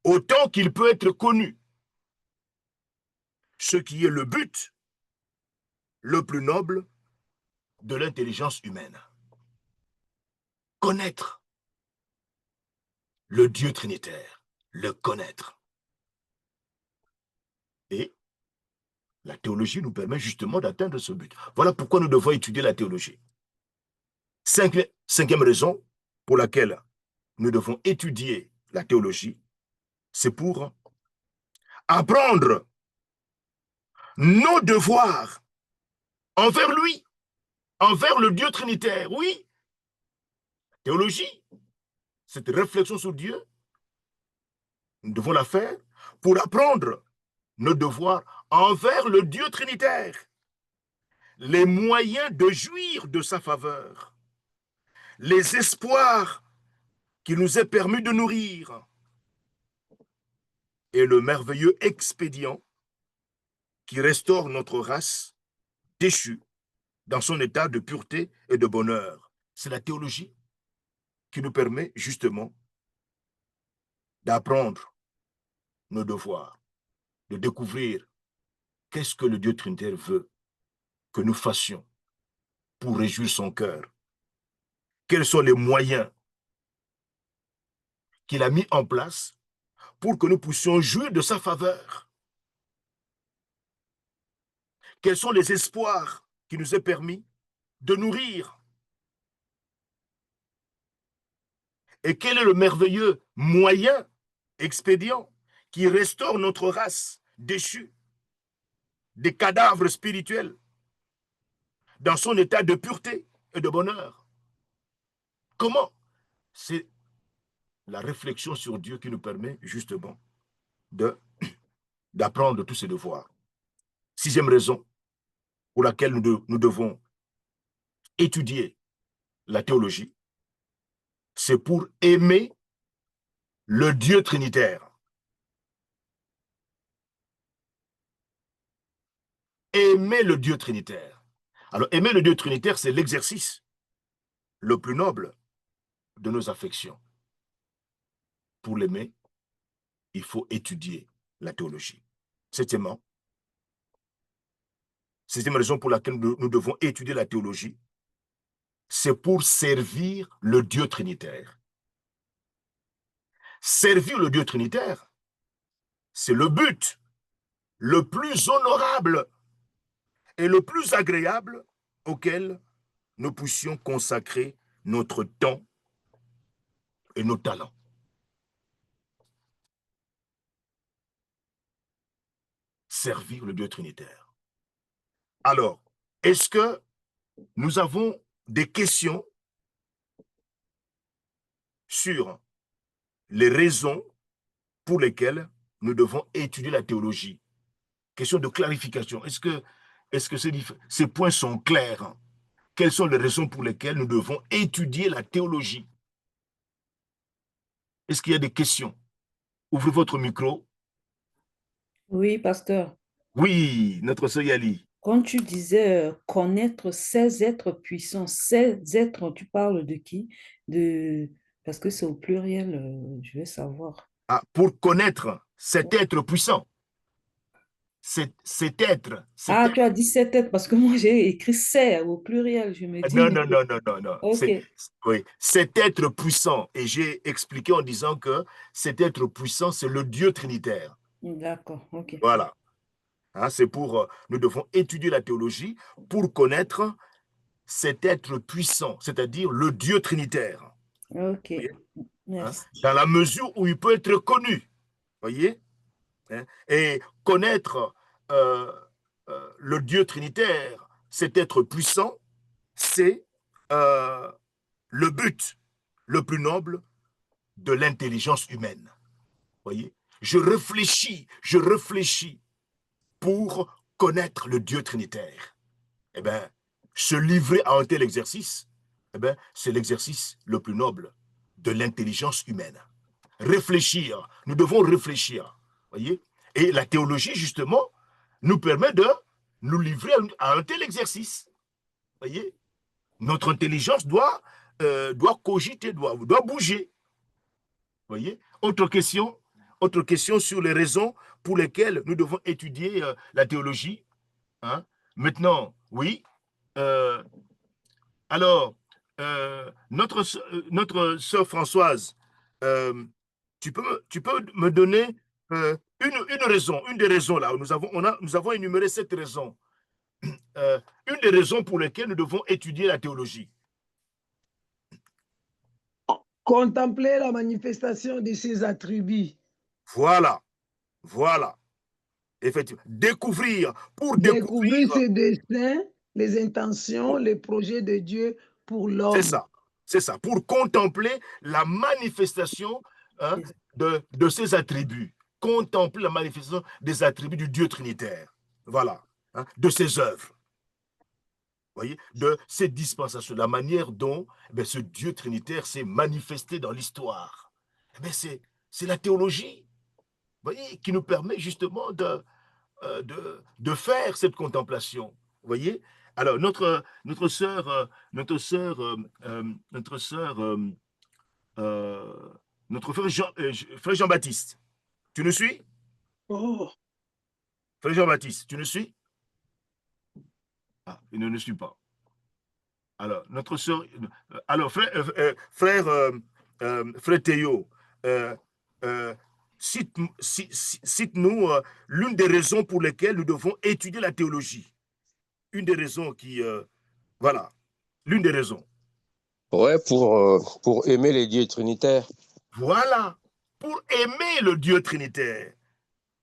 autant qu'il peut être connu, ce qui est le but le plus noble de l'intelligence humaine. Connaître le Dieu trinitaire, le connaître. Et la théologie nous permet justement d'atteindre ce but. Voilà pourquoi nous devons étudier la théologie. Cinquième raison pour laquelle nous devons étudier la théologie, c'est pour apprendre nos devoirs envers lui, envers le Dieu trinitaire. Oui, théologie, cette réflexion sur Dieu, nous devons la faire pour apprendre nos devoirs envers le Dieu trinitaire, les moyens de jouir de sa faveur, les espoirs qu'il nous est permis de nourrir et le merveilleux expédient qui restaure notre race déchue dans son état de pureté et de bonheur. C'est la théologie qui nous permet justement d'apprendre nos devoirs, de découvrir qu'est-ce que le Dieu trinitaire veut que nous fassions pour réjouir son cœur. Quels sont les moyens qu'il a mis en place pour que nous puissions jouir de sa faveur. Quels sont les espoirs qui nous est permis de nourrir. Et quel est le merveilleux moyen, expédient, qui restaure notre race déchue des cadavres spirituels dans son état de pureté et de bonheur. Comment? C'est la réflexion sur Dieu qui nous permet justement d'apprendre tous ces devoirs. Sixième raison pour laquelle nous devons étudier la théologie, c'est pour aimer le Dieu trinitaire. Aimer le Dieu trinitaire. Alors, aimer le Dieu trinitaire, c'est l'exercice le plus noble de nos affections. Pour l'aimer, il faut étudier la théologie. Septième raison pour laquelle nous devons étudier la théologie, c'est pour servir le Dieu trinitaire. Servir le Dieu trinitaire, c'est le but le plus honorable et le plus agréable auquel nous puissions consacrer notre temps et nos talents. Servir le Dieu trinitaire. Alors, est-ce que nous avons des questions sur les raisons pour lesquelles nous devons étudier la théologie? Question de clarification. Est-ce que ces points sont clairs? Quelles sont les raisons pour lesquelles nous devons étudier la théologie? Est-ce qu'il y a des questions? Ouvrez votre micro. Oui, pasteur. Oui, notre sœur Yali. Quand tu disais connaître ces êtres puissants, ces êtres, tu parles de qui? Parce que c'est au pluriel, je veux savoir. Ah, pour connaître cet être puissant. Cet être. Tu as dit cet être, parce que moi j'ai écrit c'est au pluriel, je me dis. Non. Okay. Oui, cet être puissant, et j'ai expliqué en disant que cet être puissant, c'est le Dieu trinitaire. D'accord, ok. Voilà. Hein, c'est pour, nous devons étudier la théologie pour connaître cet être puissant, c'est-à-dire le Dieu trinitaire. Ok, merci. Hein, dans la mesure où il peut être connu, voyez, hein, et connaître le Dieu trinitaire, cet être puissant, c'est le but le plus noble de l'intelligence humaine. Voyez, je réfléchis pour connaître le Dieu trinitaire. Eh bien, se livrer à un tel exercice, eh bien, c'est l'exercice le plus noble de l'intelligence humaine. Réfléchir, nous devons réfléchir. Voyez, et la théologie, justement, nous permet de nous livrer à un tel exercice. Voyez, notre intelligence doit cogiter, doit bouger. Voyez, autre question sur les raisons pour lesquelles nous devons étudier la théologie. Hein? Maintenant, oui. Alors, notre sœur Françoise, tu peux me donner une raison, une des raisons là. Nous avons énuméré 7 raisons. Une des raisons pour lesquelles nous devons étudier la théologie. Contempler la manifestation de ses attributs. Voilà. Effectivement. Découvrir ses desseins, les intentions, les projets de Dieu pour l'homme. C'est ça. Pour contempler la manifestation de ses attributs. Contempler la manifestation des attributs du Dieu trinitaire. Voilà. Hein, de ses œuvres. Voyez, de ces dispensations, la manière dont ce Dieu trinitaire s'est manifesté dans l'histoire. C'est la théologie, voyez, qui nous permet justement de faire cette contemplation. Vous voyez? Alors, notre sœur, notre frère Jean-Baptiste, tu nous suis? Oh. Frère Jean-Baptiste, tu nous suis? Ah, il ne nous suit pas. Alors, notre sœur, alors, frère Théo, cite-nous l'une des raisons pour lesquelles nous devons étudier la théologie. Une des raisons qui, voilà, l'une des raisons. Ouais, pour aimer les dieux trinitaires. Voilà, pour aimer le Dieu trinitaire.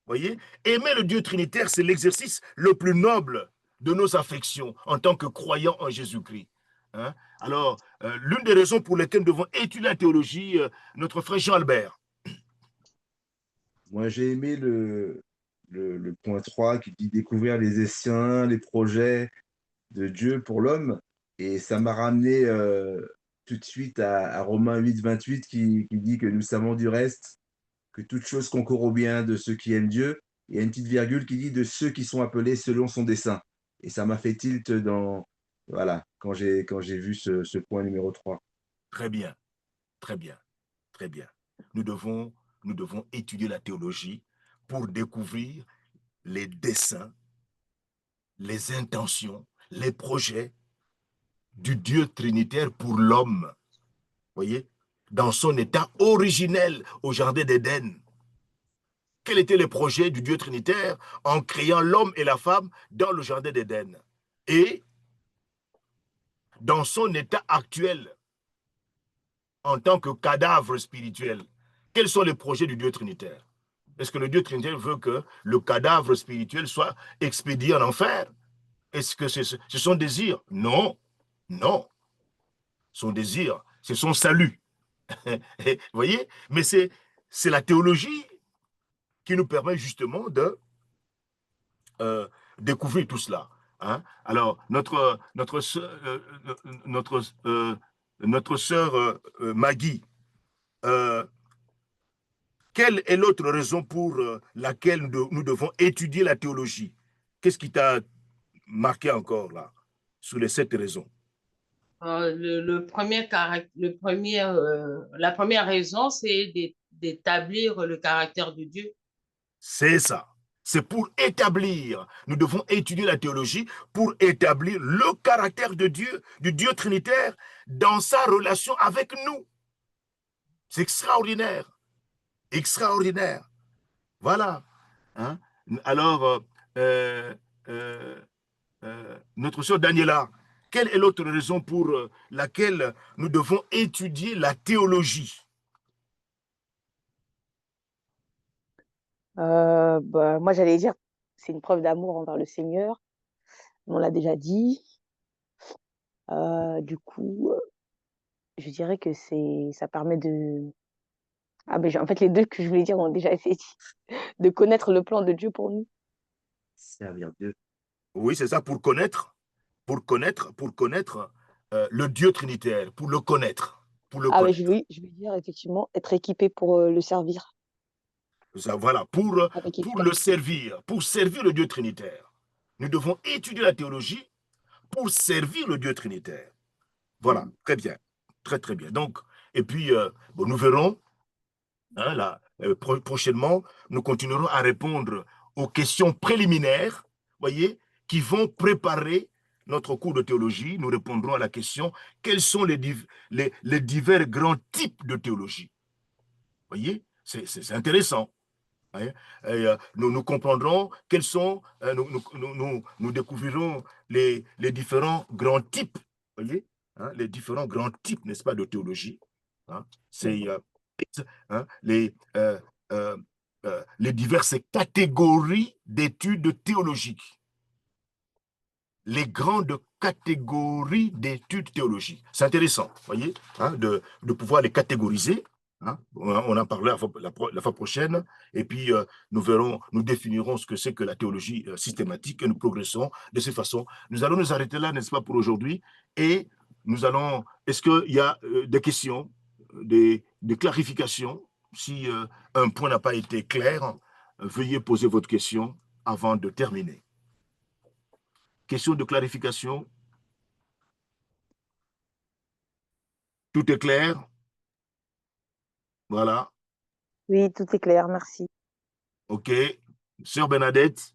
Voyez, aimer le Dieu trinitaire, c'est l'exercice le plus noble de nos affections en tant que croyants en Jésus-Christ. Hein? Alors, l'une des raisons pour lesquelles nous devons étudier la théologie, notre frère Jean-Albert. Moi, j'ai aimé le point 3 qui dit découvrir les esseins, les projets de Dieu pour l'homme. Et ça m'a ramené tout de suite à Romains 8, 28 qui dit que nous savons du reste que toute chose concourt au bien de ceux qui aiment Dieu. Il y a une petite virgule qui dit de ceux qui sont appelés selon son dessein. Et ça m'a fait tilt voilà, quand j'ai vu ce point numéro 3. Très bien, très bien, très bien. Nous devons étudier la théologie pour découvrir les desseins, les intentions, les projets du Dieu trinitaire pour l'homme. Voyez, dans son état originel au jardin d'Éden. Quel était le projet du Dieu trinitaire en créant l'homme et la femme dans le jardin d'Éden? Et dans son état actuel, en tant que cadavre spirituel, quels sont les projets du Dieu trinitaire? Est-ce que le Dieu trinitaire veut que le cadavre spirituel soit expédié en enfer? Est-ce que c'est son désir? Non, non. Son désir, c'est son salut. Vous voyez? Mais c'est la théologie qui nous permet justement de découvrir tout cela. Hein? Alors, notre sœur Maggie, quelle est l'autre raison pour laquelle nous devons étudier la théologie? Qu'est-ce qui t'a marqué encore là, sur les 7 raisons? La première raison, c'est d'établir le caractère de Dieu. C'est ça. C'est pour établir, nous devons étudier la théologie pour établir le caractère de Dieu, du Dieu trinitaire, dans sa relation avec nous. C'est extraordinaire. Extraordinaire. Voilà. Hein? Alors, notre sœur Daniela, quelle est l'autre raison pour laquelle nous devons étudier la théologie? Moi, j'allais dire, c'est une preuve d'amour envers le Seigneur. On l'a déjà dit. Du coup, je dirais que ça permet de... en fait, les deux que je voulais dire ont déjà été dit. De connaître le plan de Dieu pour nous. Servir Dieu. Oui, c'est ça, pour connaître le Dieu trinitaire, pour le connaître. Mais je vais dire, effectivement, être équipé pour le servir. Ça, voilà, pour le servir, pour servir le Dieu trinitaire. Nous devons étudier la théologie pour servir le Dieu trinitaire. Voilà, très bien, très très bien. Donc, et puis, nous verrons, hein, là, prochainement, nous continuerons à répondre aux questions préliminaires, voyez, qui vont préparer notre cours de théologie. Nous répondrons à la question, quels sont les divers grands types de théologie? Voyez, c'est intéressant. Et, nous comprendrons quels sont, nous découvrirons les différents grands types, voyez, hein, les différents grands types, n'est-ce pas, de théologie. Hein, c'est les diverses catégories d'études théologiques. Les grandes catégories d'études théologiques. C'est intéressant, voyez, hein, de pouvoir les catégoriser. Hein? On en parlera la fois prochaine, et puis nous définirons ce que c'est que la théologie systématique, et nous progressons de cette façon. Nous allons nous arrêter là, n'est-ce pas, pour aujourd'hui, et nous allons... Est-ce qu'il y a des questions, des clarifications? Si un point n'a pas été clair, veuillez poser votre question avant de terminer. Question de clarification? Tout est clair? Voilà. Oui, tout est clair, merci. OK. Sœur Bernadette?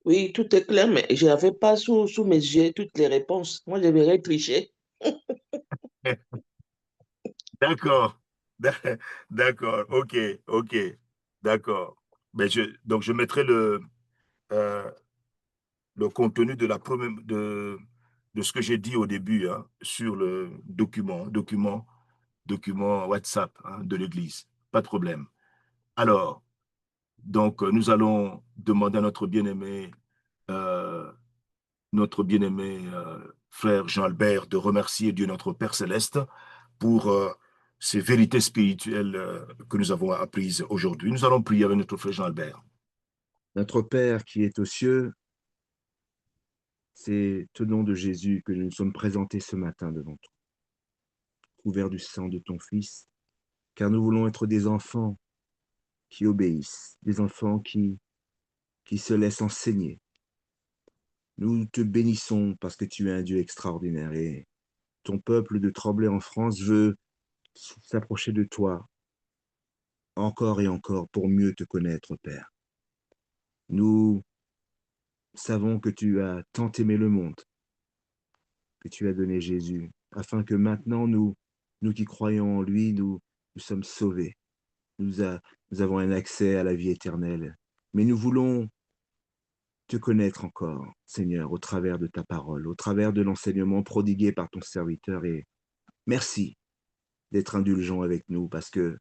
Oui, tout est clair, mais je n'avais pas sous mes yeux toutes les réponses. Moi, je verrais tricher. D'accord. D'accord. OK. OK. D'accord. Ben donc, je mettrai le contenu de ce que j'ai dit au début, hein, sur le document WhatsApp, hein, de l'Église. Pas de problème. Alors, donc, nous allons demander à notre bien-aimé frère Jean-Albert de remercier Dieu notre Père Céleste pour ces vérités spirituelles que nous avons apprises aujourd'hui. Nous allons prier avec notre frère Jean-Albert. Notre Père qui est aux cieux, c'est au nom de Jésus que nous nous sommes présentés ce matin devant toi, couverts du sang de ton Fils, car nous voulons être des enfants qui obéissent, des enfants qui se laissent enseigner. Nous te bénissons parce que tu es un Dieu extraordinaire et ton peuple de Tremblay en France veut s'approcher de toi encore et encore pour mieux te connaître, Père. Nous savons que tu as tant aimé le monde, que tu as donné Jésus, afin que maintenant nous qui croyons en lui, nous sommes sauvés. Nous avons un accès à la vie éternelle. Mais nous voulons te connaître encore, Seigneur, au travers de ta parole, au travers de l'enseignement prodigué par ton serviteur. Et merci d'être indulgent avec nous, parce que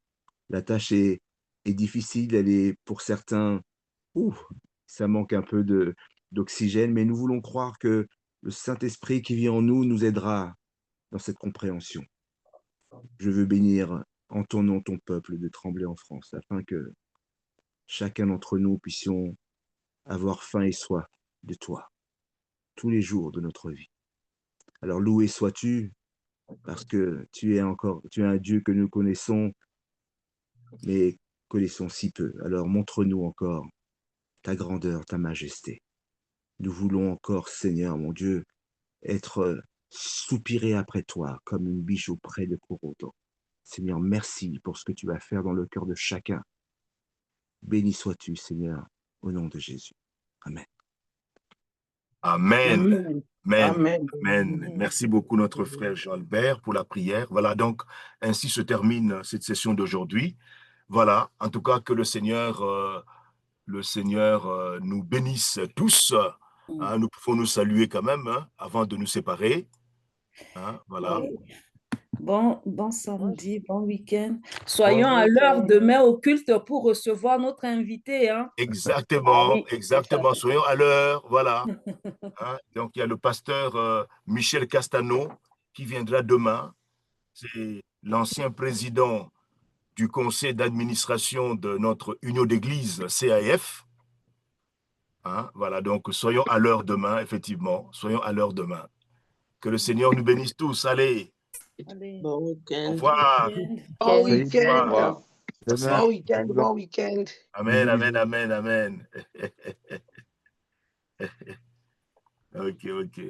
la tâche est difficile, elle est pour certains, ça manque un peu d'oxygène, mais nous voulons croire que le Saint-Esprit qui vit en nous nous aidera dans cette compréhension. Je veux bénir en ton nom ton peuple de Tremblay en France, afin que chacun d'entre nous puissions avoir faim et soif de toi tous les jours de notre vie. Alors loué sois-tu, parce que tu es un Dieu que nous connaissons, mais connaissons si peu. Alors montre-nous encore ta grandeur, ta majesté. Nous voulons encore, Seigneur, mon Dieu, être soupirés après toi, comme une biche auprès de coraux d'eau. Seigneur, merci pour ce que tu vas faire dans le cœur de chacun. Béni sois-tu, Seigneur, au nom de Jésus. Amen. Amen. Amen. Amen. Amen. Amen. Merci beaucoup, notre frère Jean-Albert, pour la prière. Voilà, donc, ainsi se termine cette session d'aujourd'hui. Voilà, en tout cas, que le Seigneur nous bénisse tous. Hein, nous pouvons nous saluer quand même, hein, avant de nous séparer. Hein, voilà. Bon samedi, bon week-end. Soyons à l'heure demain au culte pour recevoir notre invité. Hein? Exactement, Oui, exactement. Soyons à l'heure, voilà. Hein, donc, il y a le pasteur Michel Castano qui viendra demain. C'est l'ancien président du conseil d'administration de notre union d'église CAF. Hein, voilà, donc soyons à l'heure demain, effectivement. Soyons à l'heure demain. Que le Seigneur nous bénisse tous. Allez, Allez. Bon au week-end. revoir. Bon Soyez week-end. Au revoir. Bon week-end. Bon week-end. Amen, Bisous, amen, bisous. amen, amen. Ok, ok.